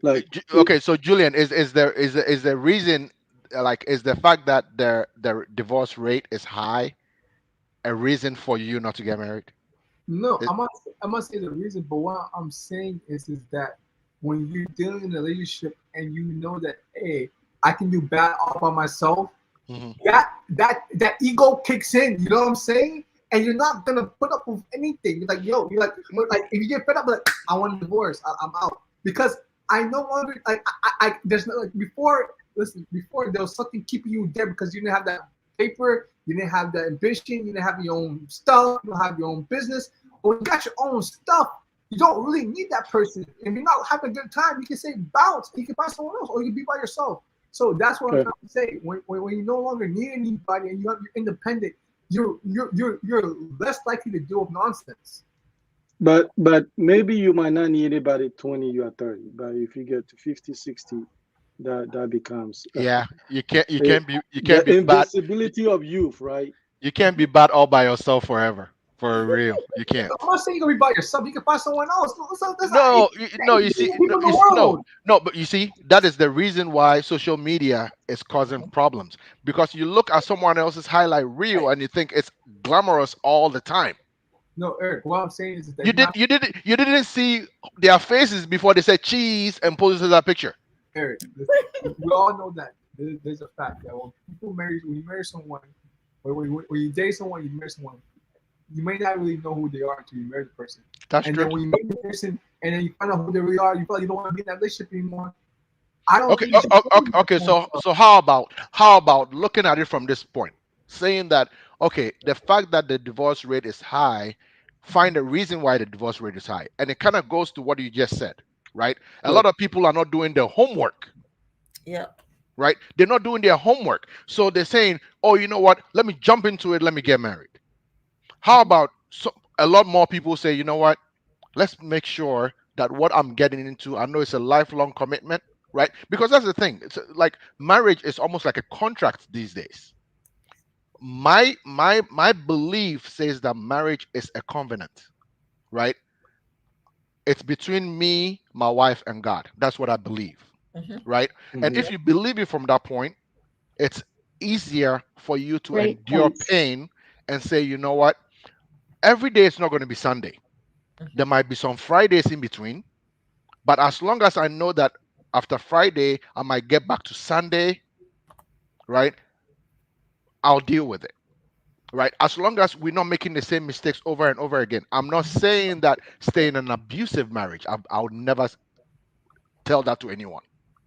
Like, Okay, so Julian, is the reason, like, is the fact that their divorce rate is high a reason for you not to get married? No, It, I'm not saying the reason, but what I'm saying is that when you're dealing in a relationship and you know that, hey, I can do bad all by myself, mhm. that ego kicks in. You know what I'm saying? And you're not gonna put up with anything. You're like, yo, you're like if you get fed up, like, I want a divorce. I'm out because I no longer like there's no like before. Listen, before there was something keeping you there because you didn't have that paper, you didn't have that ambition, you didn't have your own stuff, you don't have your own business. But when you got your own stuff, you don't really need that person. If you're not having a good time, you can say bounce. You can find someone else, or you can be by yourself. So that's what I'm Okay. trying to say. When you no longer need anybody and you're independent, you're less likely to deal with nonsense. But maybe you might not need anybody 20, you are 30. But if you get to 50, 60, that becomes Yeah, you eh, can't be you the can't be bad. invincibility of youth, right? You can't be bad all by yourself forever. For real, you can't. I'm not saying you're gonna be by yourself. You can find someone else. That's not No, no, you see, people no, in the no, world. no, but you see, that is the reason why social media is causing problems because you look at someone else's highlight reel Right. and you think it's glamorous all the time. No, Eric. What I'm saying is that You you're did, not you didn't see their faces before they said cheese and posted that picture. Eric. Listen, we all know that there's a fact that when you marry someone, when you date someone, you marry someone, you may not really know who they are until you marry the person. That's And true. then when you meet the person and then you find out who they really are, you feel like you don't want to be in that relationship anymore. I don't Okay, think you should do that okay. kind of So how about looking at it from this point, saying that okay, the fact that the divorce rate is high, find a reason why the divorce rate is high, and it kind of goes to what you just said, right? A Right. lot of people are not doing their homework, Yeah. right? They're not doing their homework, so they're saying, oh, you know what? Let me jump into it. Let me get married. How about a lot more people say, you know what? Let's make sure that what I'm getting into, I know it's a lifelong commitment, right? Because that's the thing. It's like marriage is almost like a contract these days. My belief says that marriage is a covenant, right? It's between me, my wife, and God. That's what I believe, Hmm. right? And Hmm. if you believe it from that point, it's easier for you to Great endure points. pain and say, you know what? Every day it's not going to be Sunday. Hmm. There might be some Fridays in between. But as long as I know that after Friday, I might get back to Sunday, right? I'll deal with it, right? As long as we're not making the same mistakes over and over again. I'm not saying that stay in an abusive marriage. I would never tell that to anyone,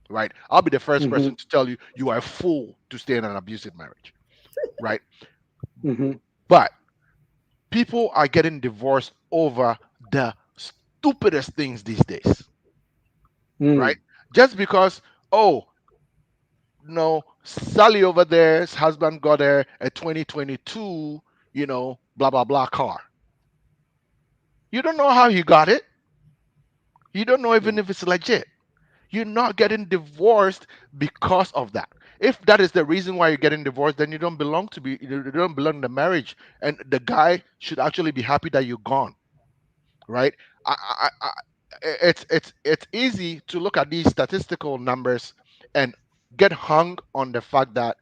right? I'll be the first Hmm. person to tell you you are a fool to stay in an abusive marriage, right? Hmm. But people are getting divorced over the stupidest things these days, right? Mm. Just because, oh, no, Sally over there's husband got her a 2022, blah blah blah car. You don't know how he got it. You don't know even Yeah. if it's legit. You're not getting divorced because of that. If that is the reason why you're getting divorced, then you don't belong in the marriage, and the guy should actually be happy that you're gone, right? It's easy to look at these statistical numbers and get hung on the fact that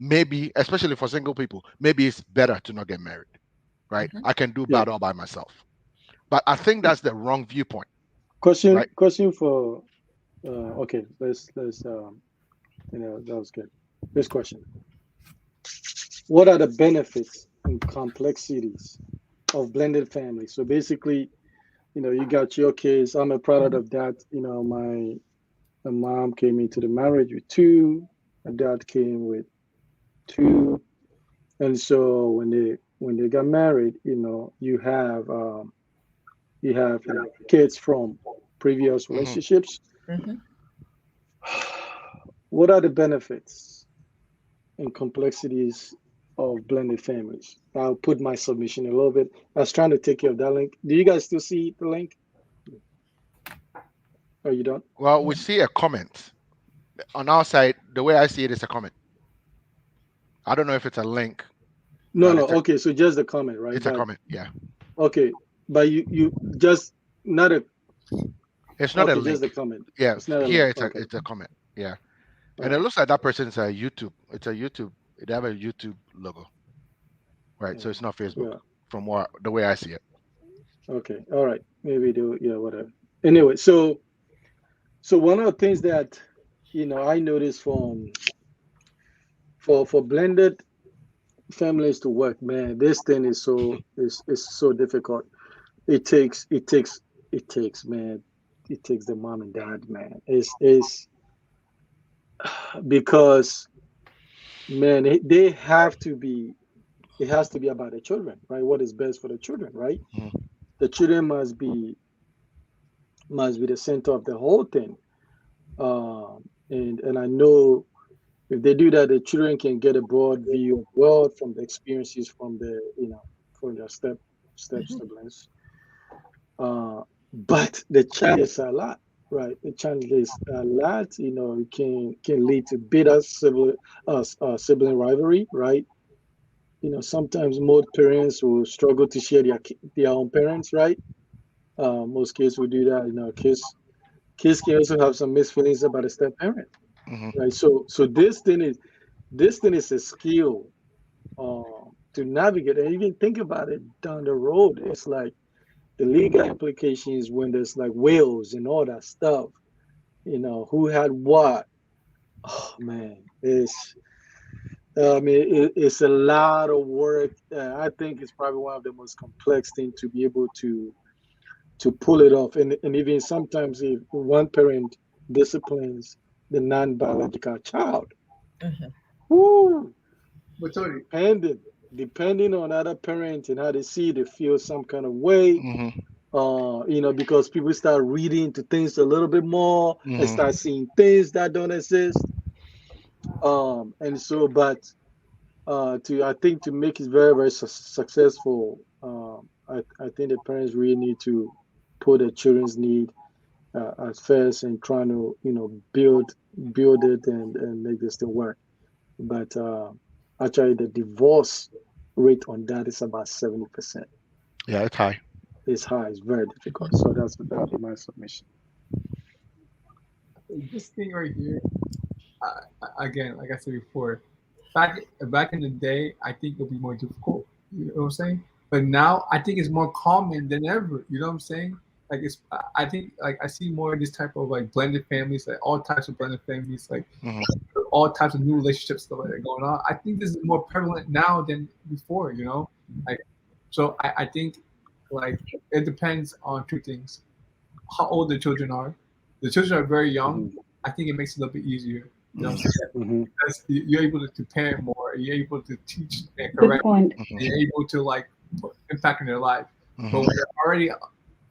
maybe, especially for single people, maybe it's better to not get married, right? Hmm. I can do Yeah. bad all by myself. But I think that's the wrong viewpoint, Question right? question for okay, let's that was good. This question. What are the benefits and complexities of blended families? So basically, you got your kids. I'm a product Hmm. of that. My mom came into the marriage with two, my dad came with two. And so when they got married, you have kids from previous Hmm. relationships. Hmm. What are the benefits and complexities of blended families? I'll put my submission a little bit. I was trying to take care of that link. Do you guys still see the link? Are you done? Well, we see a comment on our side. The way I see it is a comment. I don't know if it's a link, No, but no. it's a Okay, so just the comment, right? it's a But comment. Yeah, okay, but you just not a it's not a okay, just link. the comment. Yeah, It's not a here link. it's a Okay, it's a comment. Yeah, all and it right. looks like that person's a YouTube. It's a YouTube. They have a YouTube logo, right? So Yeah, it's not Facebook, yeah. from what the way I see it. Okay, all right. Maybe do yeah, whatever. Anyway, so one of the things that I noticed from for blended families to work, man, this thing is so difficult. It takes man, it takes the mom and dad, man. It's because man, they have to be. it has to be about the children, right? What is best for the children, right? Mhm. The children must be the center of the whole thing. And I know if they do that, the children can get a broad view of world from the experiences from the from their step siblings. Uh, but the challenge is a lot, right? The challenge is a lot. It can lead to bitter sibling rivalry, right? Sometimes most parents will struggle to share their own parents, right? Most kids will do that. Kids can also have some mixed feelings about a step parent, Mhm. right? So this thing is a skill to navigate and even think about it down the road. It's like the legal implications when there's like wills and all that stuff. Who had what? Oh man, it's a lot of work. I think it's probably one of the most complex things to be able to pull it off. And even sometimes if one parent disciplines the non-biological child, Mhm. whoo, But Tony, depending depending on other parents and how they see it, they feel some kind of way. Mhm. Because people start reading into things a little bit more and Mhm. start seeing things that don't exist. And so, but to I think to make it very very successful, I think the parents really need to put their children's need at first and trying to build it and make this thing work. But actually, the divorce rate on that is about 70%. Yeah, it's high. It's high. It's very difficult. So that'll be my submission. this thing right here, again, like I said before, back in the day, I think it'll be more difficult. You know what I'm saying? But now I think it's more common than ever. You know what I'm saying? Like I think like I see more of this type of like blended families, like all types of blended families, like Mhm. all types of new relationships stuff like that going on. I think this is more prevalent now than before. Like so I think like it depends on two things: how old the children are. The children are very young. Hmm. I think it makes it a little bit easier. You know what I'm Mhm. saying? Hmm. Because you're able to parent more, you're able to teach and Good correct, point. Mhm. and you're able to like put impact in their life. But Mhm. when they're already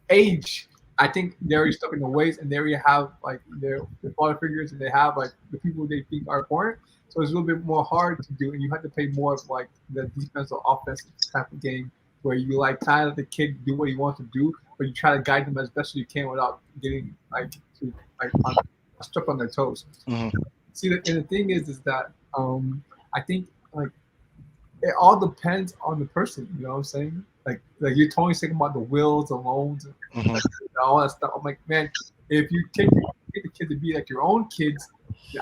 age, I think they're already stuck in the ways and they already have like their father figures and they have like the people they think are important. So it's a little bit more hard to do, and you have to play more of like the defensive offensive type of game where you like kind of let the kid do what he wants to do, but you try to guide them as best as you can without getting like to like on, step on their toes. Mhm. See, and the thing is that I think like it all depends on the person. You know what I'm saying? Like you're totally thinking about the wills, the loans, and Mhm. like all that stuff. I'm like, man, if you take the kid to be like your own kids,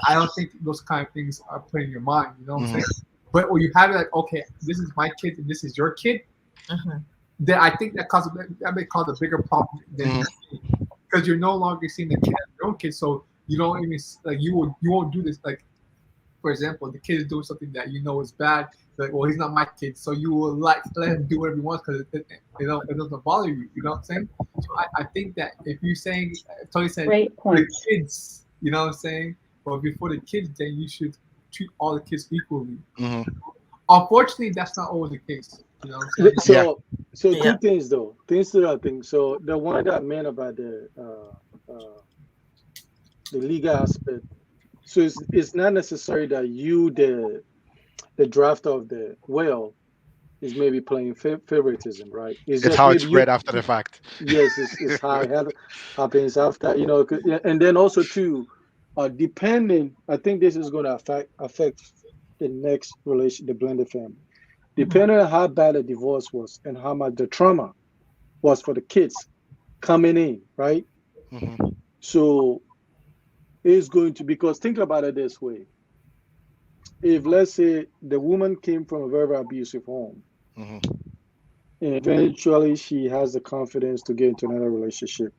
I don't think those kind of things are put in your mind. You know what I'm Mhm. saying? But when you have it like, okay, this is my kid and this is your kid, Mhm. then I think that may cause a bigger problem than Mhm. because you're no longer seeing the kid as your own kid, so you don't even like you won't do this like for example, the kid is doing something that you know is bad. Like, well, he's not my kid, so you will like let him do whatever he wants because it doesn't bother you. You know what I'm saying? So I think that if you're saying, Tony said, Great for the points. kids, you know what I'm saying? But before the kids, then you should treat all the kids equally. Mhm. Unfortunately, that's not always the case. You know what I'm saying? Yeah. So Yeah. two things though. Things that I think. So the one that I meant about the legal aspect. So it's not necessary that you the draft of the will is maybe playing favoritism, right? It's It's just how it's maybe spread you. after the fact. Yes, it's how it happens after, yeah, and then also too, depending. I think this is going to affect the next relation, the blended family, Mhm. depending on how bad the divorce was and how much the trauma was for the kids coming in, right? Mhm. So it's going to because think about it this way: if let's say the woman came from a very abusive home, Mhm. and eventually she has the confidence to get into another relationship,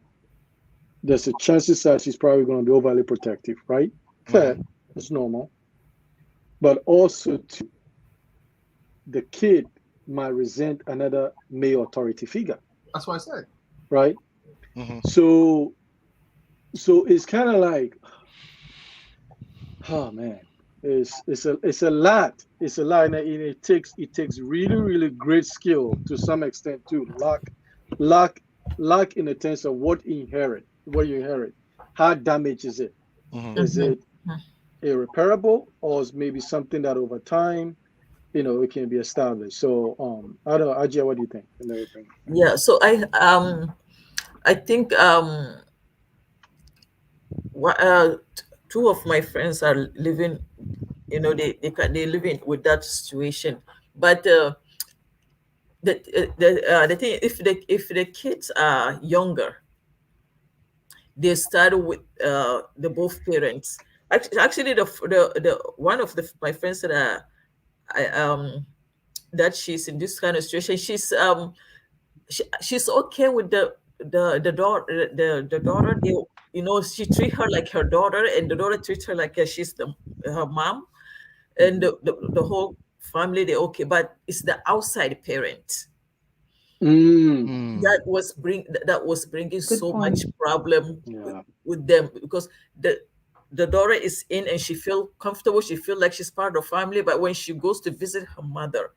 there's a chances that she's probably going to be overly protective, right? Fair, Mhm. it's normal. But also, too, the kid might resent another male authority figure, That's what I said. right? Mhm. So it's kind of like, oh man. It's a lot. It's a lot, and it takes really really great skill to some extent too. Luck, luck in the sense of what you inherit. How damaged is it? Hmm. Is Mhm. it irreparable, or is maybe something that over time, it can be established? So I don't know, Ajay, what do you think and everything? Yeah, so I think two of my friends are living, they live in with that situation. But the thing, if the kids are younger, they started with the both parents. Actually, the one of my friends that I that she's in this kind of situation, she's okay with the daughter, the daughter. She treat her like her daughter, and the daughter treats her like she's her mom, and Hmm. the whole family, they okay. But it's the outside parent Mm, Mm. that was bringing Good so point. much problem yeah. with them, because the daughter is in and she feel comfortable, she feel like she's part of the family, but when she goes to visit her mother,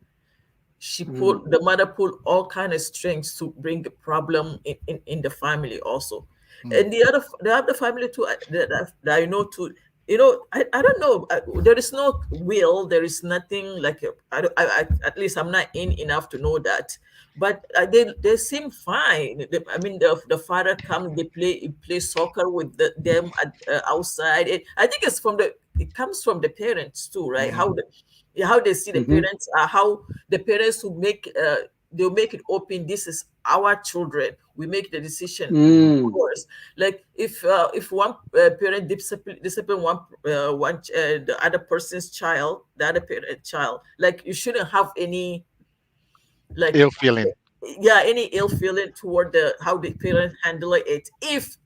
Mm, the mother pulled all kind of strings to bring a problem in the family also. Mm. And the other family too, that I know too, I don't know, there is no will, there is nothing like I, don't- at least I'm not in enough to know that. But they seem fine. I mean, the father come, they play soccer with them outside. I think it comes from the parents too, right? Hmm. How they see the mm-hmm, parents, how the parents who they'll make it open. This is our children. We make the decision. Hmm. mm, Course, like if one parent discipline the other person's child, the other parent child, like you shouldn't have any, like, Ill feeling. yeah, any ill feeling toward the how the parent handle it, if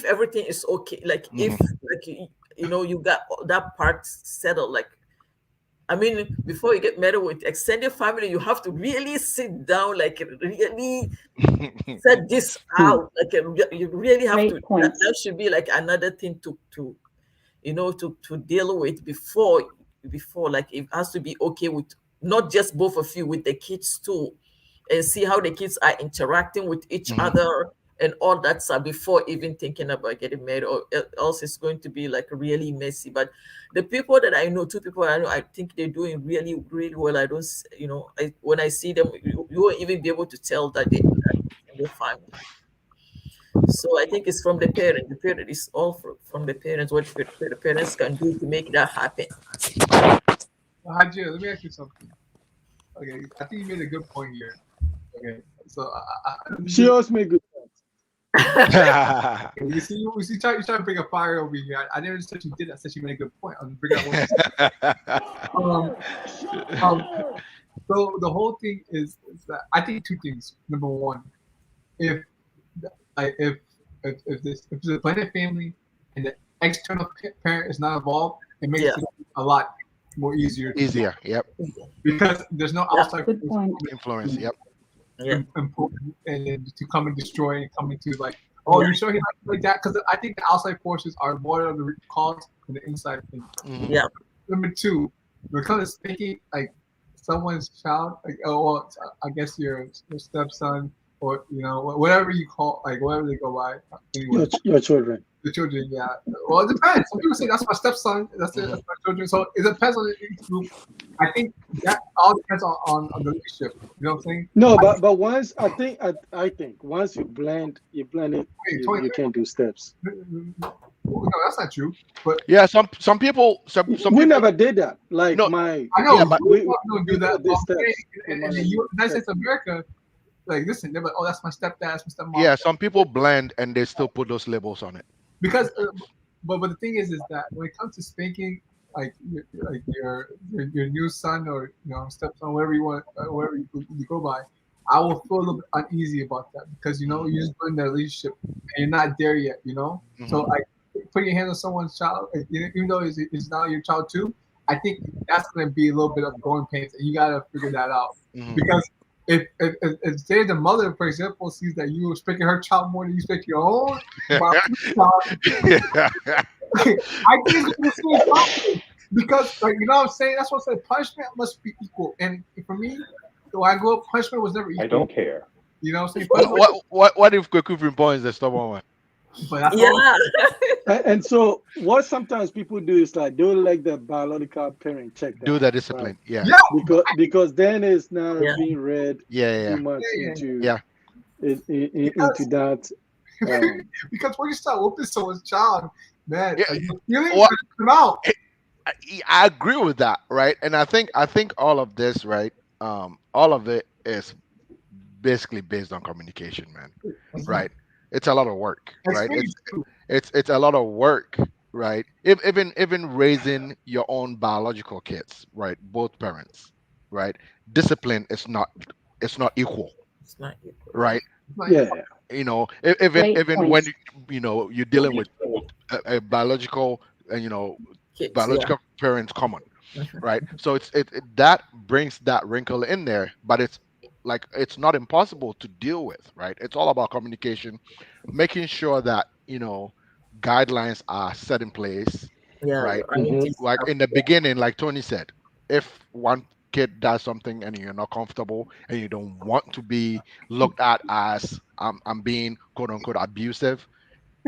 everything is okay, like Hmm. if, like, you got that part settled. Like, I mean, before you get married with extended family, you have to really sit down, like really set this hmm, out. Like, you really have to. Great That points. should be like another thing to deal with before, like, it has to be okay with not just both of you, with the kids too, and see how the kids are interacting with each Hmm. other and all that stuff before even thinking about getting married, or else it's going to be like really messy. But the people that I know, two people I know, I think they're doing really really well. I don't s- you know I When I see them, you won't even be able to tell that in their family. So I think it's from the parent. The parent is all from the parents. What the parents can do to make that happen. Haji, let me ask you something. Okay, I think you made a good point here. Okay, so she always make good points. you see, you try to bring a fire over here. I never said you did. I said you made a good point. I'm bringing out what you said. Um, um, so the whole thing is that I think two things. Number one, if like if there's a blended family and the external parent is not involved, it makes Yeah, it a lot more easier to do Easier. Yep. because there's no yeah, outside Good force point. Influence. Yep. yeah, important and then to come and destroy and come into like, oh, yeah, you sure he like that? Because I think the outside forces are more of the root cause than the inside thing. Hmm. yeah, Number two, when it comes to speaking like someone's child, like, oh well, I guess your stepson or whatever you call, like whatever they go by. Anyway, Your children. the children, yeah. Well, it depends. Some people say that's my stepson. That's it. Hmm. That's my children. So it depends on each group. I think that all depends on the relationship. You know what I'm saying? No, I but once I think once you blend it, think you can do steps. no, that's not true. But Yeah. Some people. Some We people. never did that. Like No. my I Yeah. know But you we don't do we that. never But did I'm saying steps with in the my United step. States of America, like listen, they're like, oh, that's my stepdad, that's my stepmom. yeah. Some people blend and they still put those labels on it. Because, but the thing is that when it comes to spanking, like your new son or stepson, whatever you want, whatever you go by, I will feel a little bit uneasy about that because Hmm. you're just building that relationship and you're not there yet. So Hmm. like putting your hand on someone's child, like, even though it's now your child too, I think that's going to be a little bit of growing pains, and you got to figure that out Hmm. because. If say the mother, for example, sees that you spanking her child more than you spank your own biological child, I think it's going to be the same problem. because like you know what I'm saying. That's what I said. Punishment must be equal. And for me, when I grew up, punishment was never I equal. don't care. You know what I'm saying? What Punishment, what if Kwekufrin Point is the stubborn one? but that's all. Yeah. And so what sometimes people do is like they'll let the biological parent check Do that, the right? discipline. Yeah. Yeah, Because then it's now Yeah. being read Yeah. Yeah. too Yeah. much yeah, yeah. into Yeah. into Because that. because when you start whooping someone's child, man, Yeah, like, the feelings what gonna come out. I, I agree with that, right? And I think all of this, right? All of it is basically based on communication, man. Right? It's a lot of work, right? Experience too. It's a lot of work, right? Even raising your own biological kids, right? Both parents, right? Discipline is not equal, It's not equal. Yeah. right? Like, Yeah. Even Great even when points. you're dealing with a biological Kids. Yeah. biological parents common, Mhm. right? So that brings that wrinkle in there, but it's like it's not impossible to deal with, right? It's all about communication, making sure that guidelines are set in place, Yeah. right? Your identity Like stuff. in the beginning, like Tony said, if one kid does something and you're not comfortable and you don't want to be looked at as I'm being quote unquote abusive,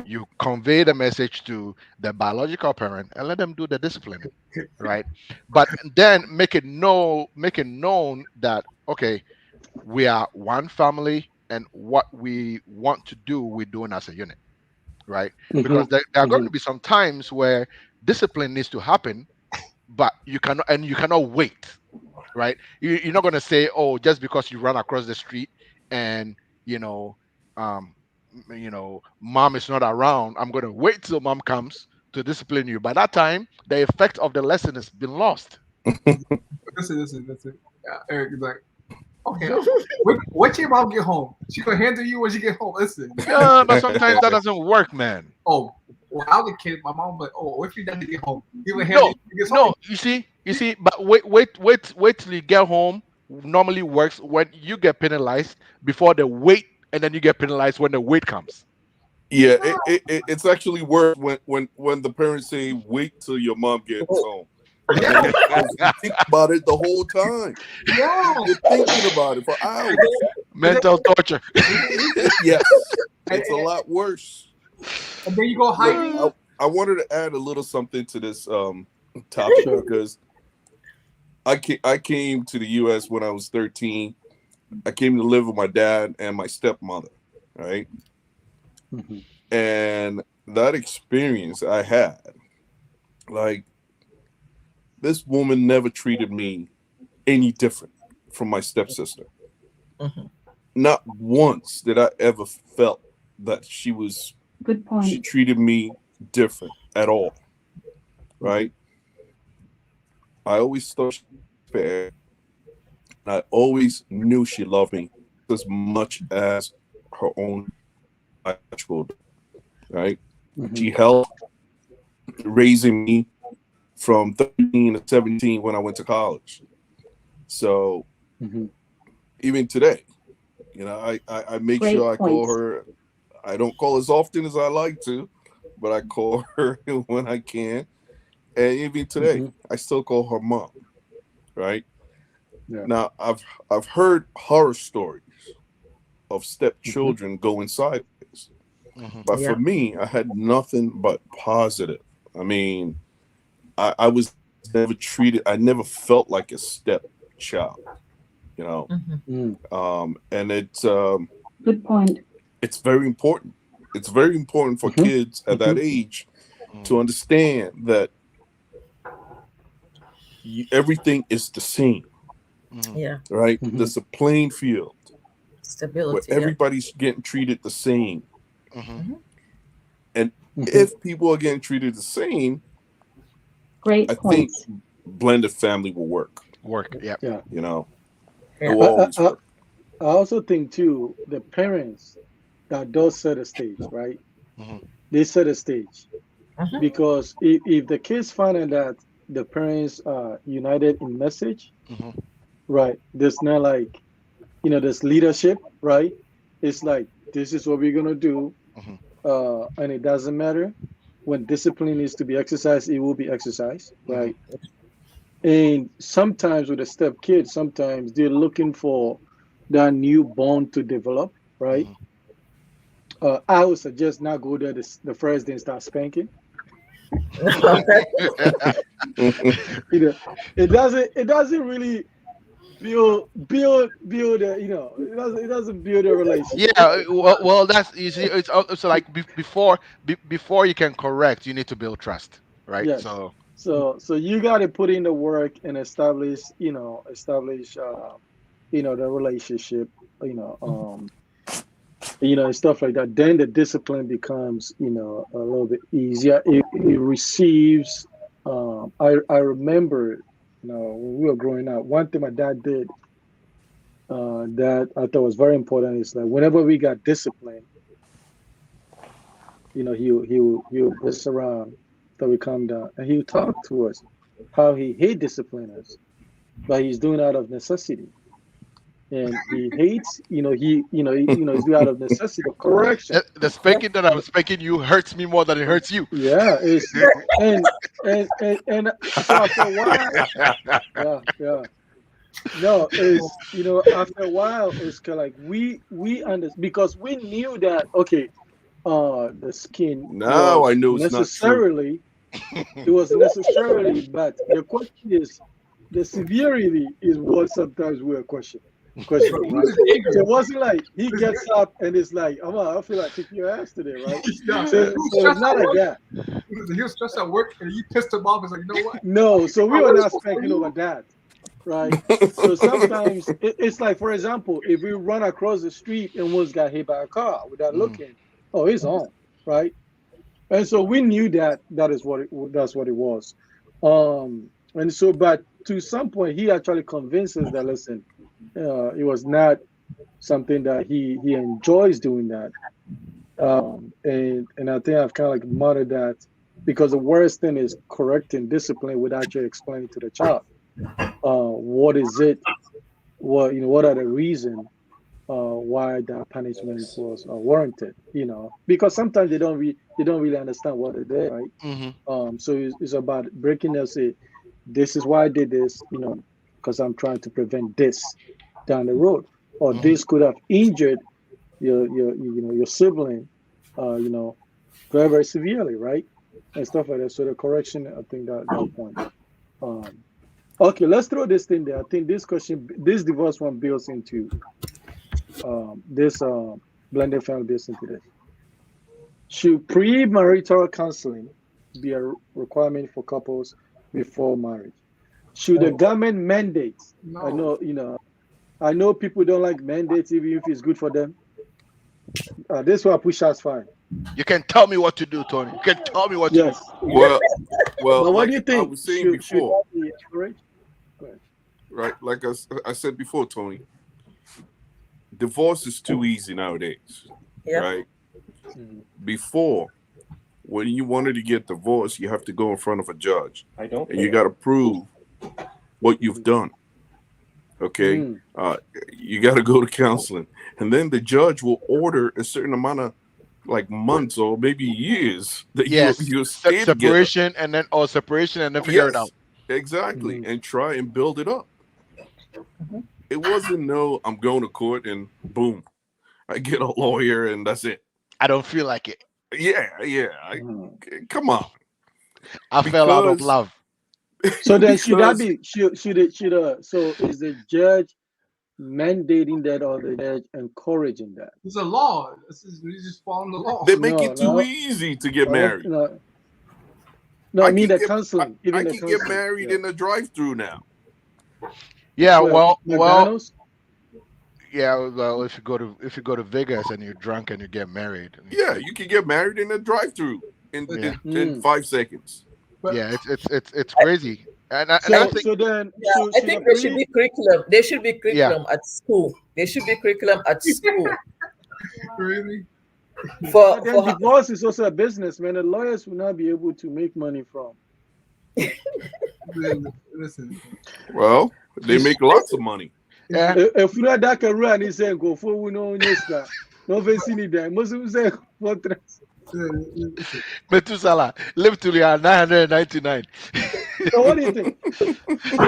you convey the message to the biological parent and let them do the disciplining, right? But then make it known that okay, we are one family and what we want to do we're doing as a unit, right? Because Hmm. there are going Hmm. to be some times where discipline needs to happen, but you cannot wait, right? You're not going to say, oh, just because you run across the street and you know um mom is not around, I'm going to wait till mom comes to discipline you. By that time the effect of the lesson has been lost. listen. Yeah, Eric is like, okay, what your mom get home? She gonna handle you when she get home. Listen. Yeah, but sometimes that doesn't work, man. Oh, when I was a kid, my mom was like, oh, wait for your dad to get home. He would handle No, you when he gets home. no, you see, but wait till you get home normally works when you get penalized before the wait, and then you get penalized when the wait comes. Yeah, it's actually worse when the parents say wait till your mom gets home. Yeah, Because you think about it the whole time. yeah. You're thinking about it for hours. And then, Mental torture. Yes, and, it's a lot worse. and then you go Look, hiding. I wanted to add a little something to this topic Sure. because I came to the U.S. when I was 13. I came to live with my dad and my stepmother, right? Hmm. And that experience I had, like, this woman never treated me any different from my stepsister. Mhm. Not once did I ever felt that Good she point. treated me different at all, Hmm. right? I always thought she was fair. And I always knew she loved me as much as her own biological daughter, right? Hmm. She helped raising me from 13 to 17 when I went to college. So Hmm. even today, I make Great sure I call points. her. I don't call as often as I like to, but I call her when I can. And even today, Hmm. I still call her mom, right? Yeah. Now I've heard horror stories of Hmm. stepchildren going sideways. Hmm. But for Yeah. me, I had nothing but positive. I mean, I was never treated, I never felt like a stepchild, you know. Mhm. Mm. And Good point. it's very important. It's very important for Hmm. kids at Hmm. that age Hmm. to understand that everything is the same, Hmm. Yeah. right? Hmm. There's a playing field where Stability. Yeah. everybody's getting treated the same. Hmm. Mhm. And Hmm. if people are getting treated the same, I Great think points. blended family will work. Work. Yeah. Yeah. You know, it Yeah. will I, I, always I work. I also think too the parents that does set a stage, right? Hmm. They set a stage Mhm. because if the kids find out that the parents are united in message, Hmm. right? There's not like there's leadership, right? It's like this is what we're gonna do, Hmm. and it doesn't matter. when discipline needs to be exercised, it will be exercised, Mhm. right? And sometimes with a step kid, sometimes they're looking for that new bond to develop, right? Mhm. I would suggest not go there the first day and start spanking. You know, it doesn't really build a, it doesn't build a Yeah, relationship. well, that's you see, it's also like before you can correct, you need to build trust, right? Yes. So, So you got to put in the work and establish the relationship, you know, um, and stuff like that. Then the discipline becomes, a little bit easier. It receives. I remember, when we were growing up, one thing my dad did that I thought was very important is that whenever we got disciplined, he'll bring us around, so we calm down, and he'll talk to us how he hate discipline us, but he's doing it out of necessity. And he hates, he's doing it out of necessity of correction. the spanking that I'm spanking you hurts me more than it hurts you. Yeah, it's and and so after a while, yeah. No, it's after a while it's kind of like we understand because we knew that okay, the skin Now I know it's not true. necessarily, but the question is the severity is what sometimes we're questioning, He right? was angry. So it wasn't like he He was gets up and it's like, oh, I feel like kicking your ass today, right? Yeah, So, he was so it's stressed not at like work. that. He was stressed at work, and you pissed him off. He's like, you know what? No, so we I were work not for spanking over you. that, right? So sometimes it's like, for example, if we run across the street and one's got hit by a car without Mm. looking, oh, it's on, right? And so we knew that's what it was. And so, but to some point, he actually convinced us that listen, it was not something that he enjoys doing that. And I think I've kind of like modeled that because the worst thing is correcting discipline without you explaining to the child what is it, what are the reason why that punishment was warranted. Because sometimes they don't really understand what it is, right? Hmm. So it's about breaking them. Say, this is why I did this, because I'm trying to prevent this down the road, or Hmm. this could have injured your sibling, you know, very very severely, right, and stuff like that. So the correction, I think that point. Um, okay, let's throw this thing there. I think this divorce one builds into this blended family builds into this. Should premarital counseling be a requirement for couples before marriage? Should the government mandate? I No. know, I know people don't like mandates, even if it's good for them. This one push us fine. You can tell me what to do, Tony. You can tell me what to do. Yes, Well, well, but what do like you I think? was saying Should before, that be encouraged? Go ahead. right? Like I said before, Tony, divorce is too easy nowadays, Yeah. right? Mhm. Before, when you wanted to get divorced, you have to go in front of a judge, I don't and you got to prove what you've done. Okay, Mm. you got to go to counseling, and then the judge will order a certain amount of like months or maybe years that you Yes, you stay together. separation, and then figure it out. Yes, exactly, Mhm. and try and build it up. Mhm. It wasn't no, I'm going to court and boom, I get a lawyer and that's it. I don't feel like it. Yeah. Mhm. Come on, I fell out of because love. So then, should that because be so is the judge mandating that or the judge encouraging that? It's a law. We just following the law. they make No, it too no, easy to get no, married. no. No, I I mean can the get counseling, even I the can get counseling. married Yeah. in the drive-through now. Yeah, Well, well, McDonald's. yeah. Well, if you go to Vegas and you're drunk and you get married, Yeah, you can get married in a drive-through in yeah, in Mm. 5 seconds. But yeah, it's crazy, and I So think so then Yeah, I should a think there should pre be curriculum. There should be yeah, curriculum at school. There should be curriculum at school really, but then for how, divorce is also a business, man. The lawyers will not be able to make money from. listen. Well, they it's, make lots of money. yeah. If you know that can run, he said go for we know yes, no fancy need that. Most of them say for trust. Listen, Methuselah live till you are 999. So what do you think?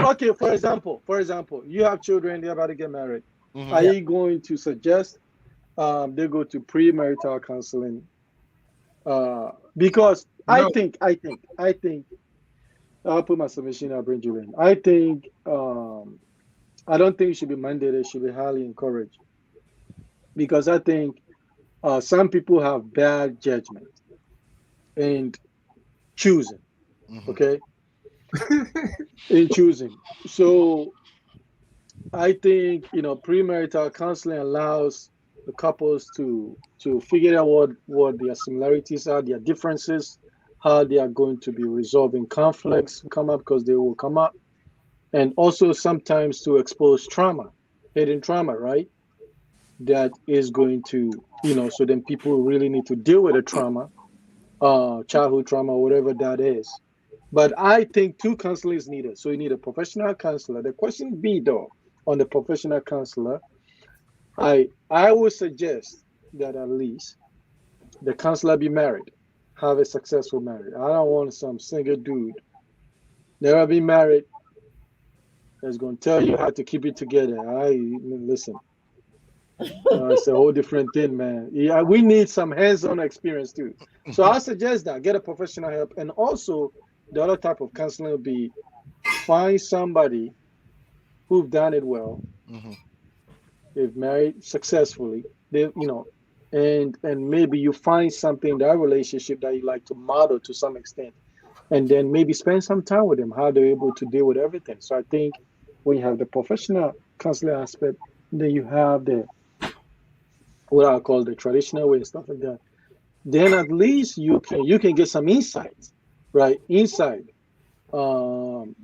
Okay, for example, you have children, they're about to get married. Hmm. Are yeah, you going to suggest they go to premarital counseling? Because I no, think, I think, I think, I'll put my submission, I'll bring you in. I don't think it should be mandated, it should be highly encouraged. Because I think some people have bad judgment in choosing, Hmm. okay? In choosing. So I think premarital counseling allows the couples to figure out what their similarities are, their differences, how they are going to be resolving conflicts come up because they will come up, and also sometimes to expose trauma, hidden trauma, right? That is going to so then people really need to deal with the trauma, childhood trauma, whatever that is. But I think two counselors is needed. So you need a professional counselor. The question be though on the professional counselor, I would suggest that at least the counselor be married, have a successful marriage. I don't want some single dude never be married that's going to tell you how to keep it together. I listen. It's a whole different thing, man. Yeah, we need some hands-on experience too. So I suggest that get a professional help, and also the other type of counseling will be find somebody who've done it well. Hmm. They've married successfully. And maybe you find something in that relationship that you like to model to some extent, and then maybe spend some time with them. How they're able to deal with everything. So I think when you have the professional counseling aspect, then you have the what I call the traditional way and stuff like that. Then at least you can get some insights, right? Insight. And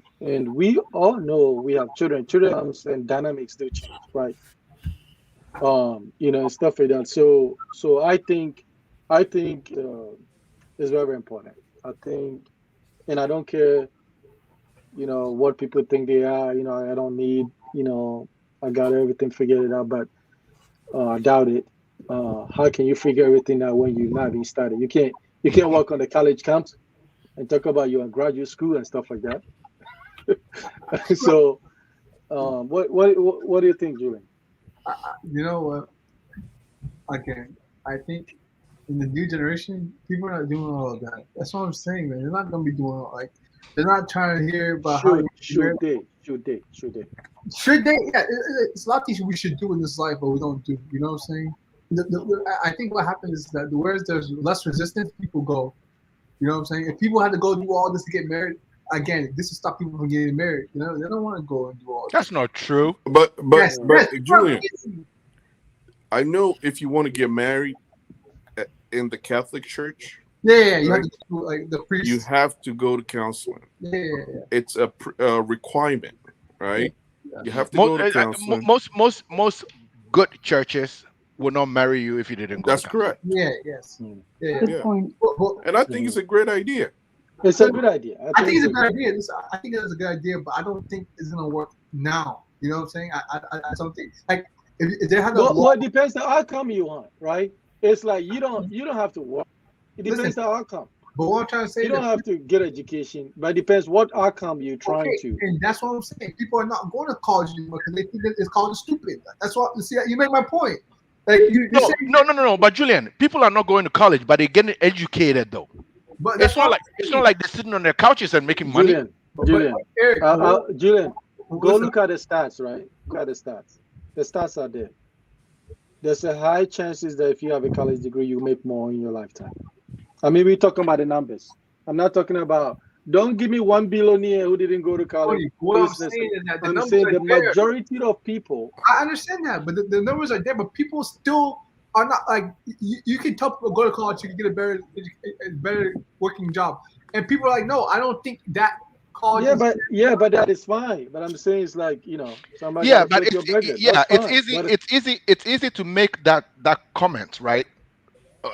we all know we have children. Children and dynamics do change, right? And stuff like that. So I think it's very important. I think, and I don't care, what people think they are. I don't need, I got everything figured out, but I doubt it. How can you figure everything out when you're not even started? You can't walk on the college camps and talk about your graduate school and stuff like that. So, what do you think, Julian? you know what? Again, I think in the new generation, people are not doing all of that. That's what I'm saying, man. They're not gonna be doing they're not trying to hear about how you Should marry. should they? Should they? Should they? Yeah, it's a lot of things we should do in this life, but we don't do. You know what I'm saying? I think what happens is that whereas there's less resistance, people go. You know what I'm saying? If people had to go do all this to get married, again, this would stop people from getting married. They don't want to go and do all That's this. not true. But but Yes, but yes, Julian, I know if you want to get married in the Catholic Church, yeah, yeah. You have right, to do like the you priest. have to go to counseling. Yeah, yeah, yeah. It's a requirement, Yeah, right? yeah. You have to Most go to counseling. most good churches will not marry you if you didn't go to That's counseling. correct. Yeah, yes. Mm. Yeah, yeah. Good Yeah, point. and I think Mhm. it's a great idea. It's a good idea. I I think think it's it's a a good good idea. idea. I think it's a good idea, but I don't think it's gonna work now. You know what I'm saying? I don't think like if they had a Well, law. it depends on the outcome you want, right? It's like you don't have to work. It Listen, depends on the outcome. but what I'm trying to say You is that don't have to get education, but it depends what outcome you're trying okay, to. and that's what I'm saying. People are not going to college anymore because they think that it's called stupid. That's what you see. You make my point. Like you No, say, no, no, no, no. But Julian, people are not going to college, but they're getting educated though. but that's It's not what like I'm it's not saying. like they're sitting on their couches and making money. Julian, But Julian, Eric, Julian, go listen. look at the stats, right? Look at the stats. The stats are there. There's a high chances that if you have a college degree, you make more in your lifetime. I mean, we're talking about the numbers. I'm not talking about. Don't give me one billionaire who didn't go to college. What I'm Business. saying is that the I'm numbers saying are the there. majority of people. I understand that, but the numbers are there. But people still are not like you can tell people go to college, you can get a better working job, and people are like, no, I don't think that college is. Yeah, but that is fine. But I'm saying it's like somebody got Yeah, to but take your budget. yeah, That's fine. But it's easy to make that comment, right?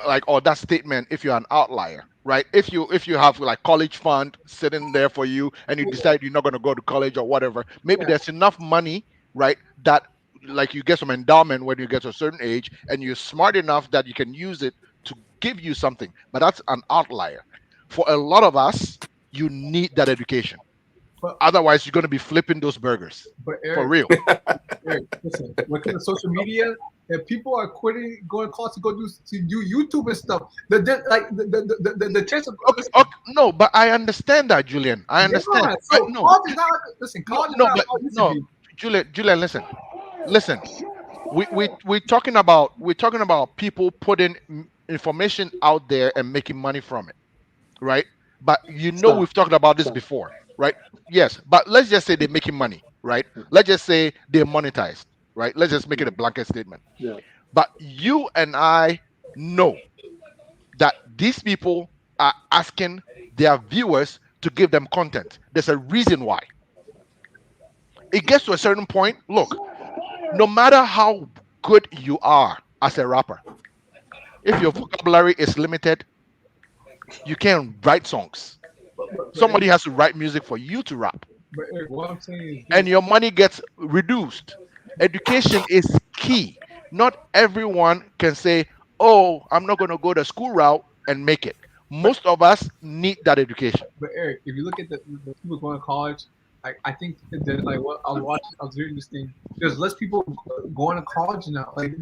Like or that statement if you're an outlier, right? If you have like college fund sitting there for you and you decide you're not going to go to college or whatever, maybe Yeah, there's enough money, right? That like you get some endowment when you get to a certain age and you're smart enough that you can use it to give you something, but that's an outlier. For a lot of us, you need that education. But Otherwise, you're going to be flipping those burgers but for Eric, real. Eric, listen. When it comes to social media, if people are quitting, going to college to do YouTube and stuff, the chance of Okay, listen, okay, no, but I understand that, Julian. I understand. yeah. I So no, college is not listen. no, College is no, not but how it used to no, be. Julian, listen, listen. We're talking about people putting information out there and making money from it, right? But Stop. we've talked about this Stop. before, right? Yes, but let's just say they're making money, right? Let's just say they're monetized, right? Let's just make it a Mhm. blanket statement. Yeah. But you and I know that these people are asking their viewers to give them content. There's a reason why. It gets to a certain point. Look, no matter how good you are as a rapper, if your vocabulary is limited, you can't write songs. Eric, Somebody has to write music for you to rap, but Eric, what I'm saying is and this. your money gets reduced. Education is key. Not everyone can say, "Oh, I'm not going to go the school route and make it." But Most of us need that education. But Eric, if you look at the people going to college, I think that like what I was reading this thing. There's less people going to college now. Like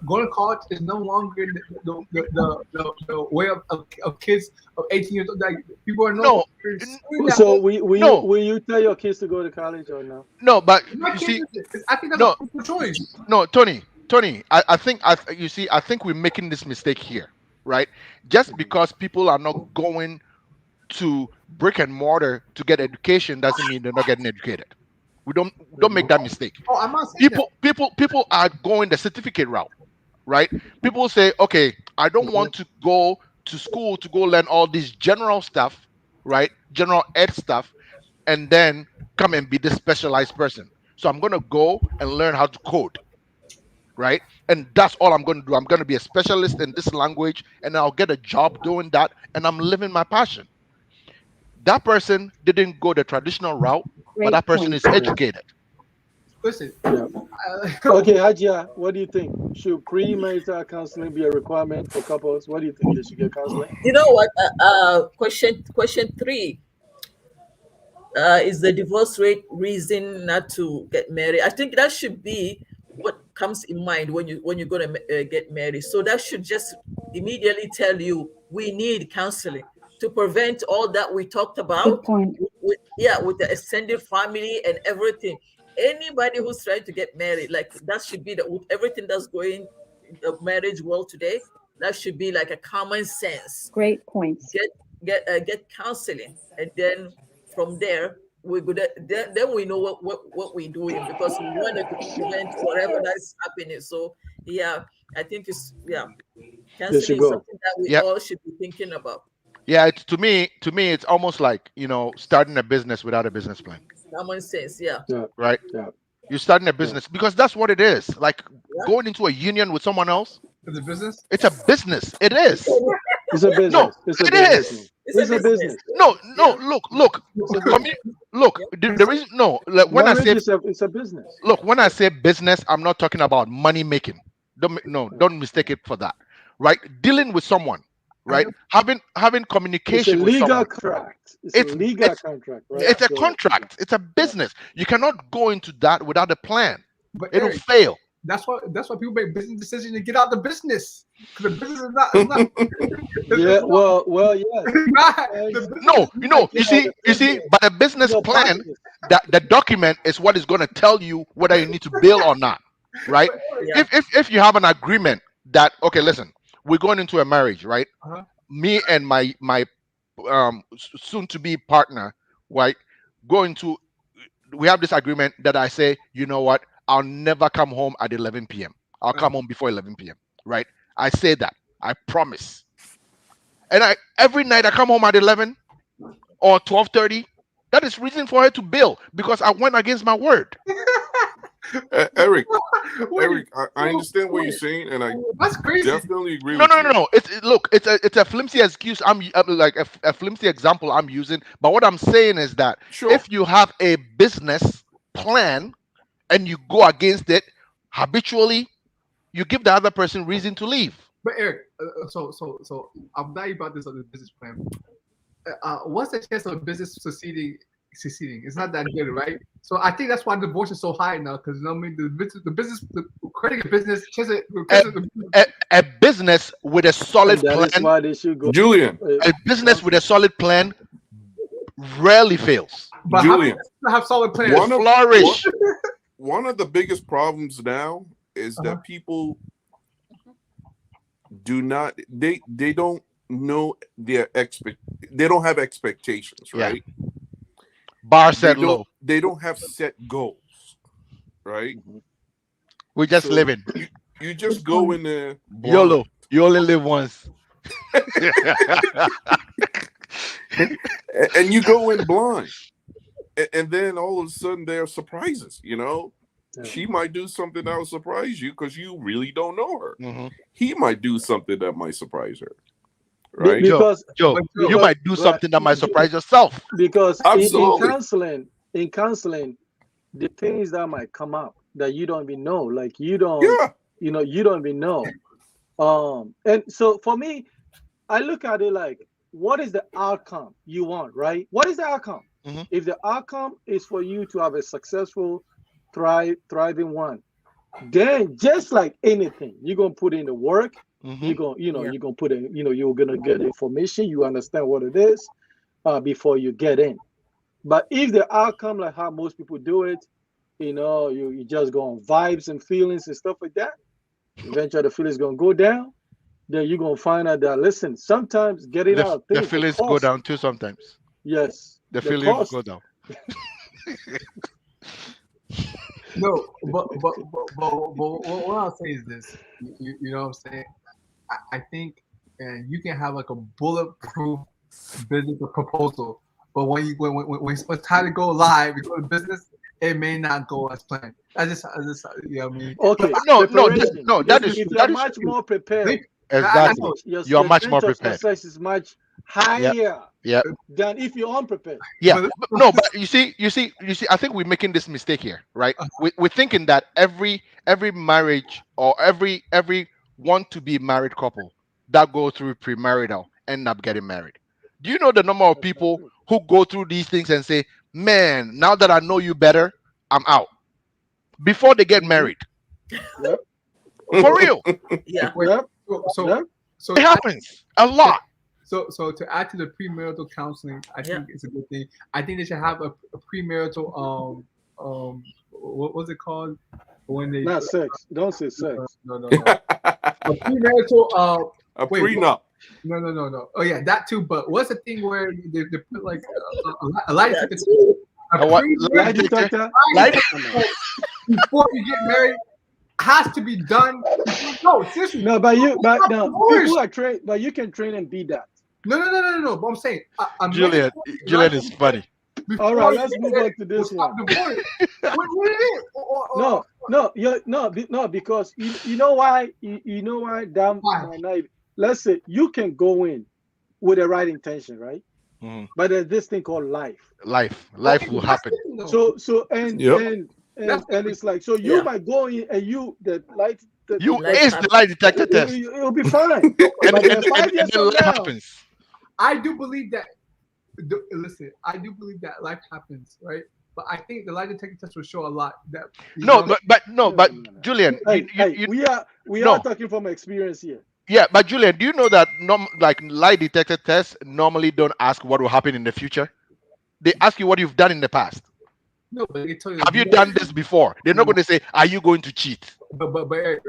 going to college is no longer the way of kids of 18 years old. Like people are no No, longer n- doing that. So no, will you tell your kids to go to college or no? no. But My you kids, see, I think that's a no, personal choice. no, Tony. I think we're making this mistake here, right? Just Mhm. because people are not going to brick and mortar to get education doesn't mean they're not getting educated. We don't make that mistake. Oh, I'm not saying that. People are going the certificate route, right? People say, okay, I don't Mhm. want to go to school to go learn all this general stuff, right? General ed stuff, and then come and be this specialized person. So I'm gonna go and learn how to code, right? And that's all I'm gonna do. I'm gonna be a specialist in this language, and I'll get a job doing that, and I'm living my passion. That person didn't go the traditional route, but Great that person point. is Yeah. educated. Listen, Yeah. Okay, Hajia, what do you think? Should premarital counseling be a requirement for couples? What do you think? They should get counseling? You know what? Question three. Is the divorce rate reason not to get married? I think that should be what comes in mind when you're going to get married. So that should just immediately tell you we need counseling to prevent all that we talked Good about. point. Yeah, with the extended family and everything. Anybody who's trying to get married, like that should be with everything that's going the marriage world today. That should be like a common sense. Great points. Get counseling, and then from there we go then we know what we're doing, because we wanted to prevent whatever that's happening. So yeah, I think it's yeah, They should counseling is go. something that we Yeah, all should be thinking about. yeah. It's to me, it's almost like starting a business without a business plan, Common sense, yeah. Yeah. right? Yeah. You're starting a Yeah. business because that's what it is. Like Yeah, going into a union with someone else. is it business? It's a business. It is. It's a No, business. It's a it business, man. is. it's a It's a business. business. Yeah, No. yeah, It's a For me, business. look. yeah. The reason, no. Like when I Marriage say is a business. look, when I say business, I'm not talking about money making. No, don't mistake it for that. Right? Dealing with someone, I right? know, Having It's a communication with legal someone. contract. It's a It's legal it's contract, right? it's a Go ahead. contract. It's a Yeah. business. You cannot go into that without a plan. but It'll Eric, fail. that's why people make business decisions to get out of the business because the business is not Yeah. Well, yes. it's not the As business No, is you might you get out see, of business, but a business your plan, partners. that the document is what is going to tell you whether you need to bill or not, right? but Eric, Yeah. If you have an agreement that, okay, listen, we're going into a marriage, right? uh-huh. Me and my soon to be partner, right? Going to We have this agreement that I say, you know what? I'll never come home at 11 p.m. I'll Uh, come home before 11 p.m. Right? I say that. I promise. And I every night I come home at 11 or 12:30. That is reason for her to bill because I went against my word. Eric, wait, Eric, I understand what you're wait, saying, and I that's crazy. definitely agree No, with no, no, you. no. Look, it's a flimsy excuse. I'm like a flimsy example I'm using. But what I'm saying is that Sure. if you have a business plan and you go against it habitually, you give the other person reason to leave. But Eric, So I'm glad you brought this up, the business plan. What's the chance of a business succeeding? It's not that good, right? So I think that's why divorce is so high now, because I mean creating a business, A, a business with a solid And that is plan, why they should go. Julian, a business with a solid plan rarely fails. but how many Julian, people have solid plans? They one of flourish. one of the biggest problems now is Uh-huh. that people do not they don't know their they don't have expectations, Yeah. right? Bar They set low. don't have set goals, right? We're just So living. you just go in there YOLO. blind, You only live once. and you go in blind, and then all of a sudden there are surprises. You know, Yeah. she might do something that will surprise you because you really don't know her. Mhm. He might do something that might surprise her, Be- right? because Joe, But you because might do but something that might surprise yourself. because Absolutely. in counseling, the things that might come up that you don't even know, like you don't Yeah. you don't even know. And so for me, I look at it like, what is the outcome you want, right? What is the outcome? Mhm. If the outcome is for you to have a successful, thriving one, then just like anything, you're gonna put in the work. Mhm. You're gonna, Yeah. you're gonna put in, you're gonna get information. You understand what it is, before you get in. But if the outcome, like how most people do it, you just go on vibes and feelings and stuff like that. Eventually, the feelings gonna go down. Then you're gonna find out that, listen, sometimes getting out of The things, the feelings go cost. down too sometimes. Yes, The the feelings cost. go down. no, but what I'll say is this. You know what I'm saying? I think, and you can have like a bulletproof business proposal, but when it's time to go live, you go to business, it may not go as planned. I just you know what I mean. Okay, No, preparation. no. If, That is if you're that is much more prepared, I exactly. know. You are your much more chance of prepared. success is much Yeah, higher yeah, than if you're unprepared. yeah. But But no, but you see. I think we're making this mistake here, right? We're thinking that every marriage or every want to be married couple that go through premarital end up getting married. Do you know the number of That's not people true. who go through these things and say, "Man, now that I know you better, I'm out," before they get Hmm. married? Yep, For real, Yeah. wait, yep, so yep. so it happens a lot. so to add to the premarital counseling, I Yeah. think it's a good thing. I think they should have a premarital what was it called when they Not sex. Don't say sex. no a premarital A wait what? prenup. No. Oh yeah, that too. But what's the thing where they put like a lie That detector? too. A What? Lie premarital detector. lie Lie- Come on. detector before you get married has to be done. No, seriously. No, but Stop no, divorce. people are trained, but you can train and be that. No. But I'm saying a Julian, mandatory Julian lie is funny. All before right, you let's get move married on to will this stop one. divorce. What it is? No, because you know why you know why that Why? might not. Let's say you can go in with the right intention, right? Mhm. But there's this thing called life. Life Okay, will but that's happen. different though. So Yep. That's and it's like, so you Yeah. might go in and you the light You Life test, ace the happens. lie detector test, it'll be fine. and But then five and years then from life now, happens. I do believe that. Listen, I do believe that life happens, right? But I think the lie detector test will show a lot that you No, know. but no. Julian, Hey, you we are no, talking from experience here. yeah, but Julian, do you know that like lie detector tests normally don't ask what will happen in the future? They ask you what you've done in the past. No, but they tell you Have that you you done this before? They're not going to say, "Are you going to cheat?" but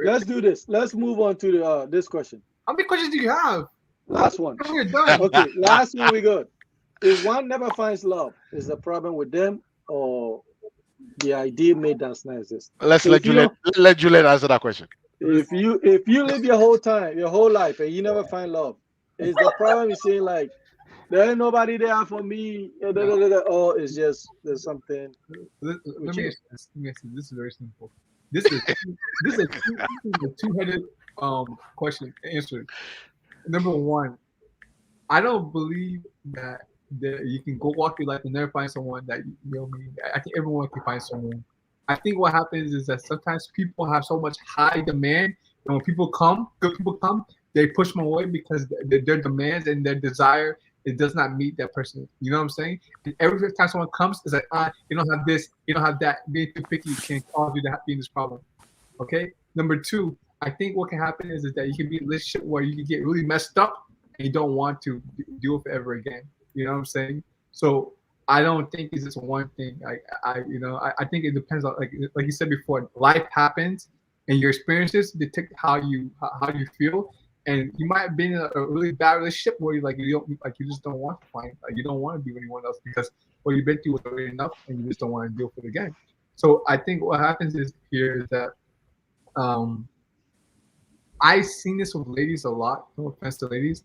Let's do this. Let's move on to this question. how many questions do you have? Last one. When you're done. Okay, last one we got. If one never finds love, is the problem with them or the idea made does not exist? Let's So let Julian answer that question. if you live your whole time, your whole life, and you never find love, is the problem is saying like there ain't nobody there for me, or it's just there's something Let with me you? ask you this. Let me ask you. This is very simple. This is a two-headed question answer. Number one, I don't believe that you can go walk your life and never find someone that you know me. I think everyone can find someone. I think what happens is that sometimes people have so much high demand, and when people come, good people come, they push them away because their demands and their desire it does not meet that person. You know what I'm saying? And every time someone comes, it's like, you don't have this, you don't have that. Being too picky can cause you to be in this problem. Okay. Number two, I think what can happen is that you can be in a relationship where you can get really messed up and you don't want to do it ever again. You know what I'm saying? So I don't think it's just one thing. I think it depends on like you said before, life happens and your experiences detect how you feel. And you might have been in a really bad relationship where you just don't want to find you don't want to be with anyone else because what you've been through was already enough and you just don't want to deal with it again. So I think what happens is that um, I've seen this with ladies a lot. No offense to ladies,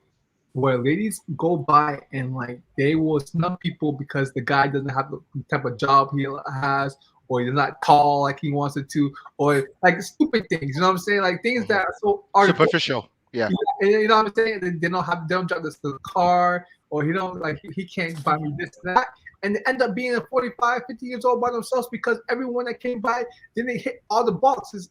where ladies go by and like they will snub people because the guy doesn't have the type of job he has, or he's not tall like he wants it to, or like stupid things. You know what I'm saying? Like things that are so artificial. Superficial. Yeah. And you know what I'm saying? They don't drive the car, or he don't like he can't buy me this and that. And they end up being 45, 50 years old by themselves because everyone that came by didn't hit all the boxes.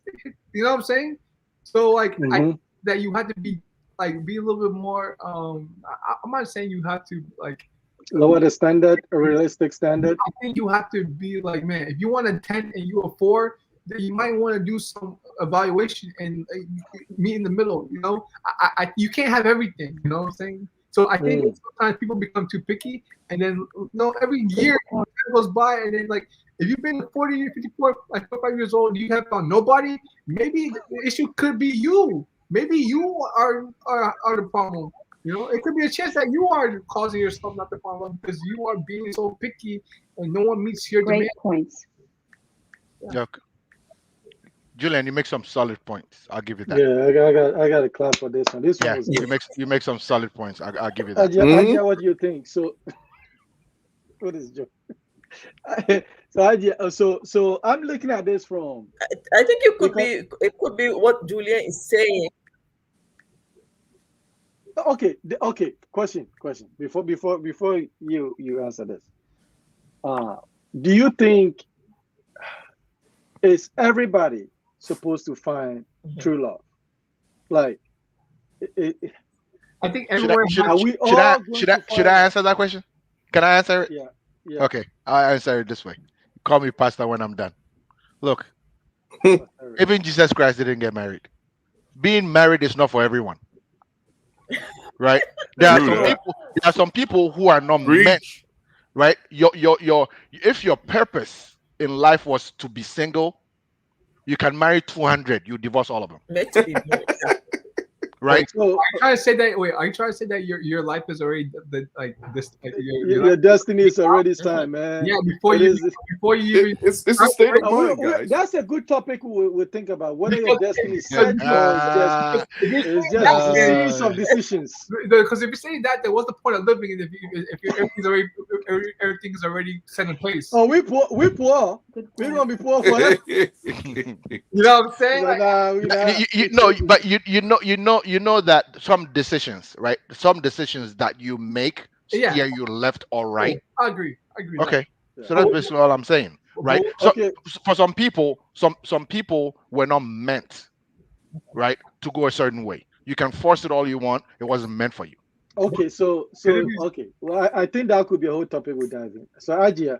You know what I'm saying? So like Mhm. that you had to be a little bit more. I'm not saying you have to like. Lower the standard, a realistic standard. I think you have to be like, man, if you want a 10 and you a 4, then you might want to do some evaluation and meet in the middle. You know, you can't have everything. You know what I'm saying? So I think Mm. sometimes people become too picky, and then every year goes by, and then like if you've been 40, 54, like 45 years old, you have found nobody. Maybe the issue could be you. Maybe you are the problem. You know, it could be a chance that you are causing yourself not the problem because you are being so picky and no one meets your demand. Great points. Yeah. Julian, you make some solid points. I'll give you that. Yeah, I got a clap for this one. This one Yeah, was you good. make some solid points. I'll give you that. Adia, Mhm. Adia, what do you think? So, what is Joe? So, Adia, so I'm looking at this from I think because it could be what Julia is saying. okay, okay. Question. Before you answer this, uh, do you think is everybody supposed to find Mhm. true love? Like, I think Should I everyone should has are we all going to should find I that? answer that question? Can I answer it? Yeah, yeah. Okay, I'll answer it this way. Call me pastor when I'm done. Look, Whatever. even Jesus Christ didn't get married. Being married is not for everyone, right? There are True some Well, that. people. There are some people who are not meant, Preach. right? Your if your purpose in life was to be single, you can marry 200. You divorce all of them, Meant to be more. Yeah. right? wait. so Are you trying to say that? Wait, are you trying to say that your life is already like this? Like your life? your destiny is already Mhm. signed, man. Yeah, It is. before you even It's a state of We, mind, guys. that's a good topic we think about. Whether your because destiny is because set or if you're it's saying just that, a then series of decisions. because if you're saying that, then what's the point of living if everything's already set in place? Oh, we poor. Good We point. gonna be poor forever. You know what I'm saying? So Like, nah, we And not. no, but you know that some decisions, right? Some decisions that you make yeah, steer you left or right. I agree. I agree with that. Okay, Yeah. so But, that's basically all I'm saying, right? but, So Okay, for some people, some people were not meant, right, to go a certain way. You can force it all you want. It wasn't meant for you. okay. could it So okay. Well, I think that could be a whole topic we dive in. So Ajia,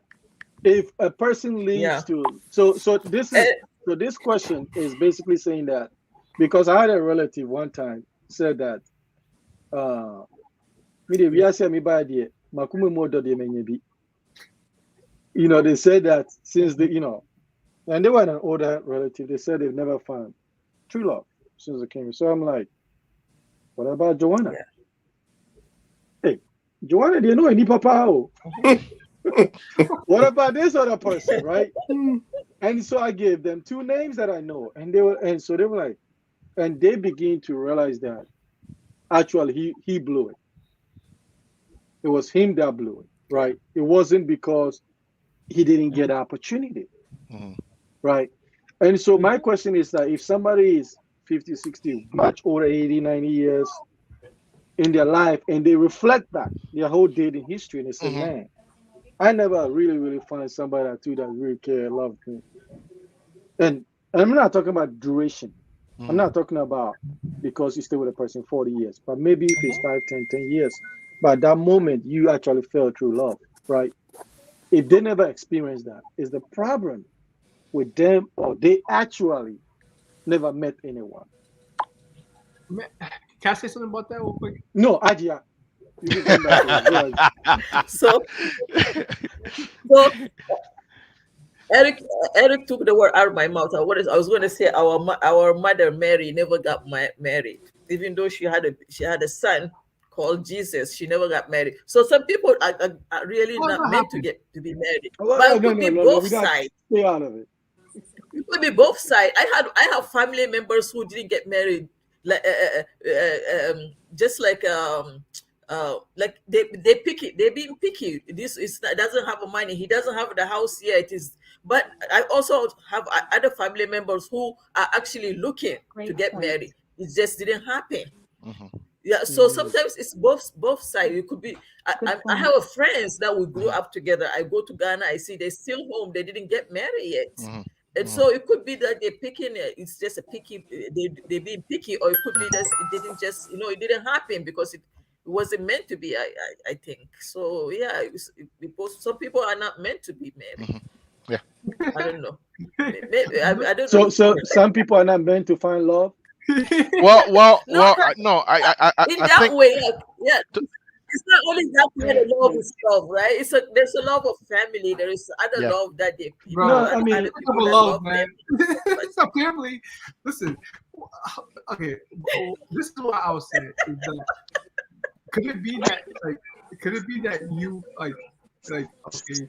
if a person leads Yeah. to Eh, so this question is basically saying that because I had a relative one time said that me de wiase me ba de makume mo do de menye bi. They said that since and they were an older relative, they said they've never found true love since they came. So I'm like, what about Joanna? yeah. Hey, Joanna, do you know any papa? What about this other person, right? And so I gave them two names that I know, and so they were like, and they begin to realize that actually he blew it. It was him that blew it, right? It wasn't because he didn't get Mhm. the opportunity, Mhm. right? And so my question is that if somebody is 50, 60, much older, 80, 90 years in their life, and they reflect back their whole dating history, and they say, Mhm. man, I never really find somebody that really care, love me. And I'm not talking about duration. I'm not talking about because you stay with a person 40 years, but maybe if it's 5, 10, 10 years, but that moment you actually felt true love, right? If they never experience that, is the problem with them or they actually never met anyone? Man, can I say something about that real quick? No, Adia, you can come back to it. Go ahead. So, so Eric, Eric took the word out of my mouth. I was going to say our mother Mary never got married, even though she had a son called Jesus. She never got married. So some people are really How does not that meant happen? to be married, Well, but no, it no, could no, be no, no. both We got sides. stay out of it. It could be both sides. I have family members who didn't get married, like just like they picky. They're being picky. This is doesn't have money. He doesn't have the house yet. Is but I also have other family members who are actually looking to Great get point. married. It just didn't happen. Mhm. Yeah, so Mhm. sometimes it's both sides. It could be Good I point. have a friends that we grew Mhm. up together. I go to Ghana, I see they're still home, they didn't get married yet. Mhm. And Mhm. so it could be that they're picking it's just a picky they're being picky, or it could be that it didn't just it didn't happen because it wasn't meant to be. I think so. Yeah, because some people are not meant to be married. Mhm. Yeah. I don't know. Maybe I don't know. So some people are not meant to find love. No, No. in I that think. way, yeah. It's not only that kind of love is love, right? There's a love of family. There is other Yeah. love that the people Bro, No, it's I other mean, not people about that love, love man. them. But It's a family. Listen, okay, this is what I was saying. Is that, could it be that you like okay,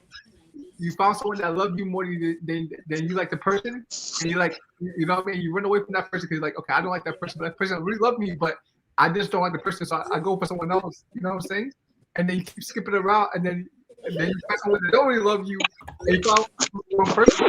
you found someone that loved you more than you like the person, and you like you know what I mean? You run away from that person because you're like, okay, I don't like that person, but that person really loved me, but I just don't like the person, so I go for someone else. You know what I'm saying? And then you keep skipping around, and then you find someone that don't really love you, and you found the wrong person.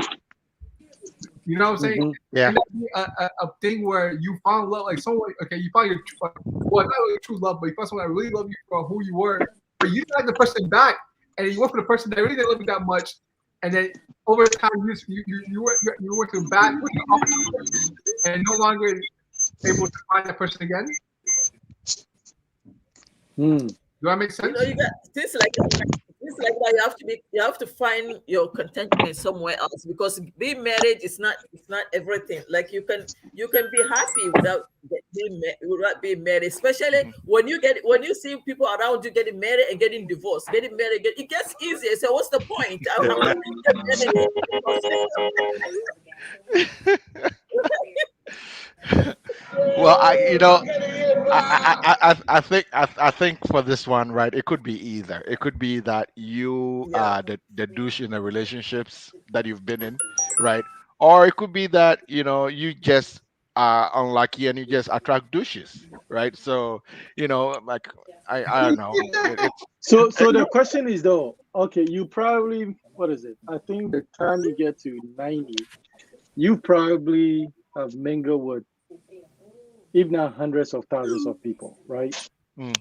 You know what I'm saying? mhm. Yeah. And that be a thing where you found love, like someone, okay, you found your well, not really true love, but you found someone that really loved you for who you were, but you didn't like the person back, and then you went for the person that really didn't love you that much, and then over time you went to back with the opposite person, and no longer able to find that person again. Hmm. Do that make sense? you got things like that. You have to find your contentment somewhere else, because being married is not everything. Like you can be happy without being married, especially Mhm. when you see people around you getting married and getting divorced, getting married, it gets easier. So what's the point? I'm not going to get married and Well, I think for this one, right, it could be either. It could be that you yeah. are the douche in the relationships that you've been in, right? Or it could be that you just are unlucky and you just attract douches, right? So like I don't know. So the question is though, okay, you probably what is it? I think the time you get to 90, you probably have mingled with if not hundreds of thousands of people, right? Mm,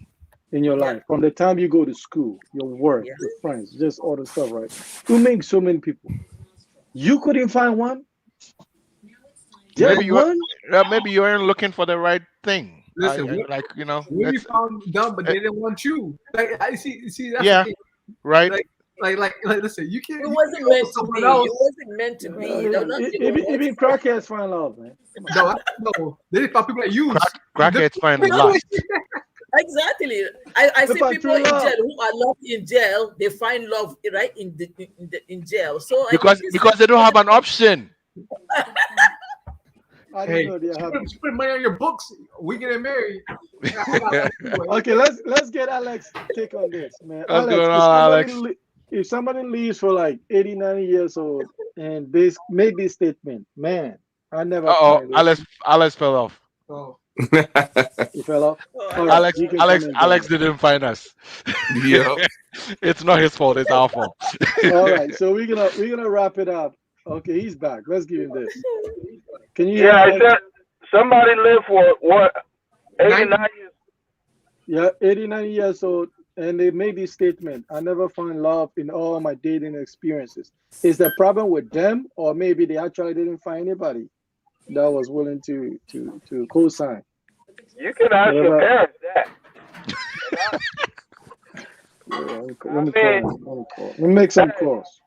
In your Yeah. life. From the time you go to school, your work, Yeah. your friends, just all the stuff, right? You meet so many people. You couldn't find one? Man, Just maybe one? maybe you aren't looking for the right thing. listen, Like what you it's found them, but uh, they didn't want you. Like I see, that's the yeah, thing. right. Like, listen, It you can wasn't go meant for to someone be. It else. wasn't meant to be. They're not, they don't want Even crackheads find love, man. Come on. No, they didn't find people that use. Crackheads find No, lust exactly. I They see find people true in love. jail who are locked in jail. They find love right in jail. So I think it's because they don't have an option. I didn't Hey, know they have. she put money on your books. We getting married. I got anyway. Okay, let's get Alex take on this, man. What's Alex, going on, Alex? if somebody leaves for like 80, 90 years old and this make this statement, man, I never Oh, find love. Alex fell off. Oh, You fell off. oh, All right, Alex Alex. you can come and join Alex us. didn't find us. Yep. It's not his fault. It's our fault. All right, so we're gonna wrap it up. Okay, he's back. Let's give him this. Can you hear Yeah, me, I Alex? said somebody lived for what 90, 89 years. Yeah, 80, 90 years old, and they made this statement. I never find love in all my dating experiences. Is the problem with them, or maybe they actually didn't find anybody? that was willing to co-sign. You can ask your Whatever. parents that. And Let I me call mean, him. Let me call. Let me make some hey, calls.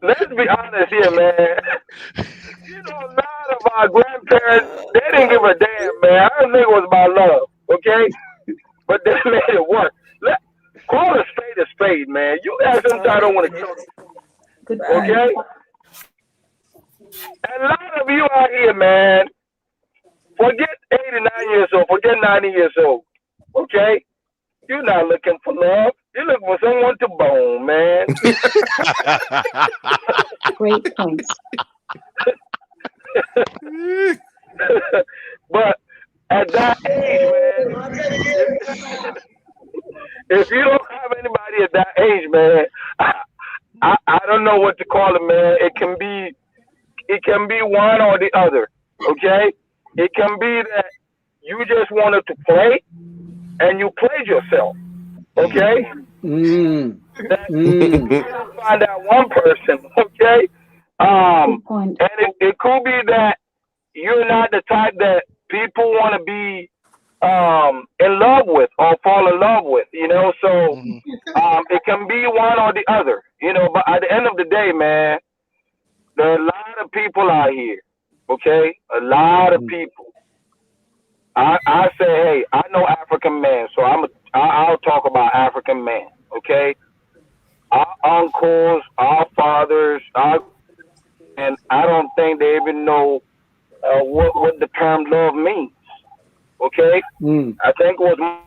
let's be honest here, man. You know, a lot of our grandparents, they didn't give a damn, man. I don't think it was about love, okay? But they made it work. Let, call a spade, man. You ask them, I don't want to kill Good you, point. okay? And a lot of you out here, man, forget 89 years old, forget 90 years old, okay? You're not looking for love. You're looking for someone to bone, man. Great points. But at that age, man, if you don't have anybody at that age, man, I don't know what to call it, man. It can be one or the other. Okay? It can be that you just wanted to play and you played yourself. Okay? Mm, That mm. you didn't find that one person. Okay? Good point. And it could be that you're not the type that people want to be in love with or fall in love with, so Mhm. it can be one or the other, but at the end of the day, man, there are a lot of people out here, okay, a lot of people. I say, hey, I know African men, so I'll talk about African men, okay, our uncles, our fathers, and I don't think they even know what the term love means, okay. Mm. I think it was more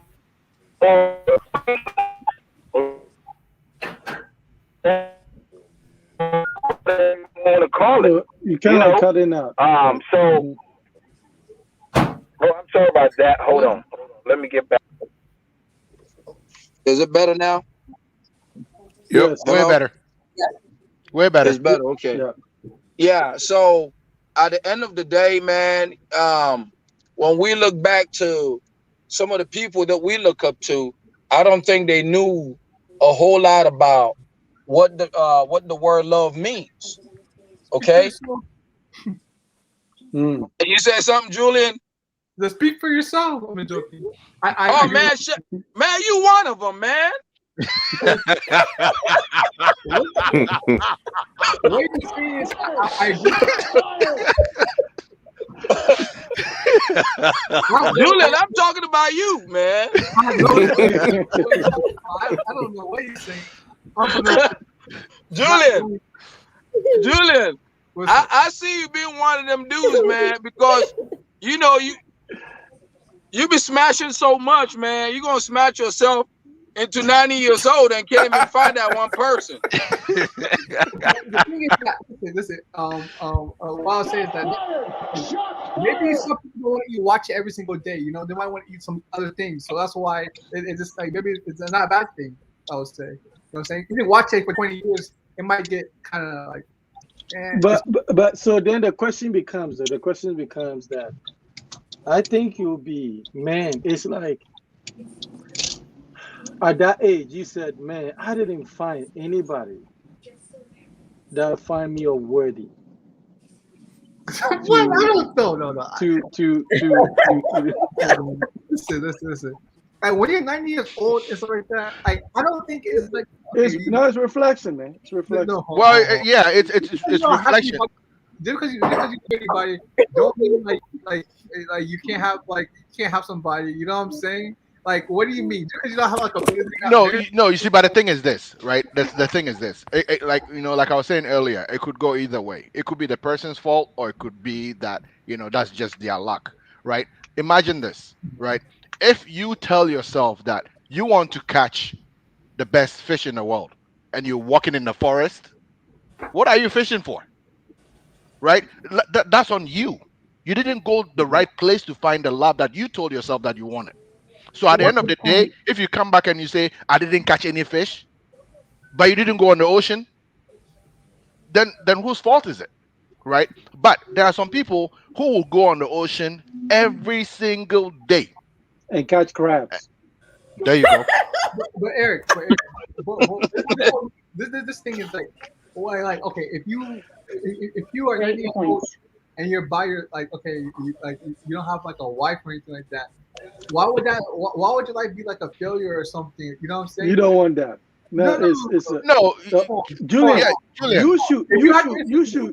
want to call it, You you kind of know. cutting out. Yeah. So, Hmm. oh, I'm sorry about that. Hold on. Let me get back. Is it better now? Yep, Yes. way Hello? better, way It's better. better. Okay. Yeah. Yeah. So at the end of the day, man, when we look back to some of the people that we look up to, I don't think they knew a whole lot about what the word love means. Speak for Okay. yourself. Mm. And you said something, Julian? Just speak for yourself. I'm joking. I Oh agree. man, man, you one of them, man. What, what you're saying is, I agree. I have no, Julian, I'm talking about you, man. I have no idea what you're talking about. I don't know what you're saying. I'm from the Julian, Julian, what's up? I see you being one of them dudes, man, because you know you be smashing so much, man. You're gonna smash yourself into 90 years old and can't even find that one person. The thing is that listen. What I'll say is that maybe some people don't want to eat watch it every single day. They might want to eat some other things. So that's why it's just like maybe it's not a bad thing. I would say. You know what I'm saying? If you watch it for 20 years, it might get kind of like. But so then the question becomes that I think you'll be man. It's like at that age, you said, man, I didn't find anybody that find me worthy What? I to don't know. No. Listen. Like when you're 90 years old and stuff like that, like I don't think it's like okay. it's reflection, man. It's reflection. No, Well, hold on. yeah, You it's don't have to reflection. just because you get anybody don't mean like you can't have somebody. You know what I'm saying? Like what do you mean? Just because you don't have like a building out No, there. no, you see, but the thing is this, right? The thing is this. Like like I was saying earlier, it could go either way. It could be the person's fault, or it could be that that's just their luck, right? Imagine this, right? If you tell yourself that you want to catch the best fish in the world, and you're walking in the forest, what are you fishing for, right? That's on you. You didn't go the right place to find the love that you told yourself that you wanted. So at the What end of Good the day, point. if you come back and you say, I didn't catch any fish, but you didn't go on the ocean, then whose fault is it? Right? But there are some people who will go on the ocean every single day. And catch Eh, crabs. There you go. but Eric, this thing is like, why like okay if you are 90 Great years old points. and you're by your like okay, you don't have like a wife or anything like that. Why would that? Why would your life be like a failure or something? You know what I'm You saying? don't want that. No, No, no, it's a No, uh, no. Julian. yeah, Julian. If you have your,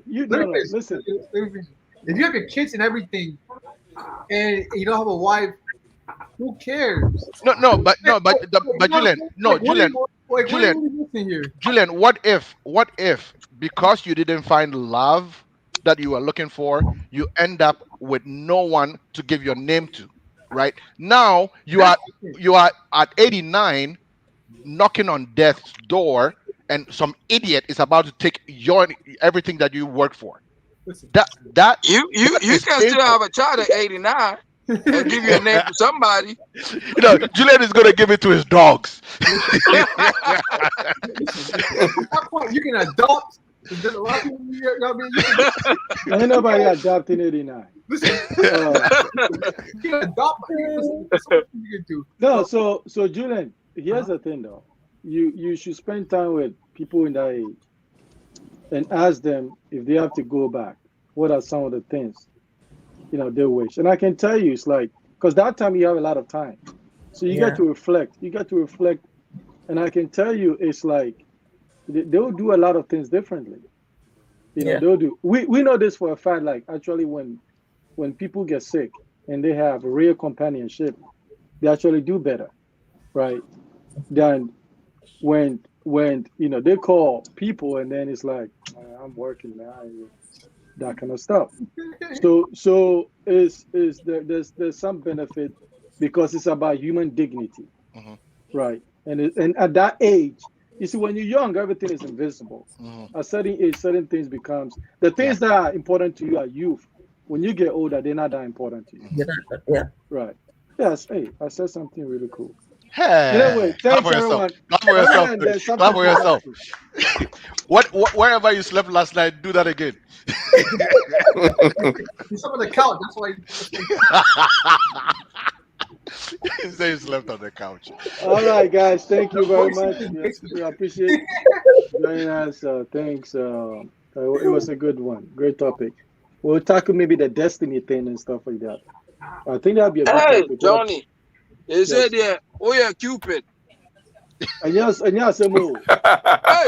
you let no me no finish. listen. Let me finish. If you have your kids and everything, and you don't have a wife, who cares? No, but no, Like, but Julian, no, like, what are Julian, you like? What are Julian, you really missing here? Julian. What if because you didn't find love that you were looking for, you end up with no one to give your name to, right? Now That's the thing. you are at 89 knocking on death's door and some idiot is about to take your everything that you work for. Listen. That that You that is can still painful. have a child at 89 and give you a name to somebody. Julian is going to give it to his dogs. Listen. At that point, you can adopt. There's a lot of people. You know what I mean? Ain't nobody adopting 89. Listen. Uh, You can adopt. Listen, there's so much you can do. no, so Julian, here's the thing though. You should spend time with people in that age and ask them if they have to go back. What are some of the things they wish? And I can tell you, it's like because that time you have a lot of time, so you get Yeah. to reflect. You get to reflect, and I can tell you, it's like they'll do a lot of things differently. Yeah. They'll do. We know this for a fact. Like actually, when people get sick and they have real companionship, they actually do better, right? Than when they call people and then it's like I'm working now, that kind of stuff. So is there's some benefit because it's about human dignity, Mhm, right? And at that age, you see, when you're young, everything is invisible. mhm. At certain age, certain things becomes the Yeah. things that are important to you are youth. When you get older, they're not that important to you, Mhm. Yeah. Yeah. right? Yes. Hey, I said something really cool. Anyway, Hey, clap thanks for yourself. everyone. Clap for Every yourself. now and Too. then Clap something for good yourself. happens. Wherever you slept last night, do that again. He's up on the couch. That's why. He said you slept on the couch. All right, guys. Thank you very Voice in much. his We, basement. we appreciate joining us. Thanks. It was a good one. Great topic. We'll tackle maybe the destiny thing and stuff like that. I think that'd be a good Hey, topic. What? Johnny, they said Yes. there, oh yeah, Cupid. And yes, Mo. Hey,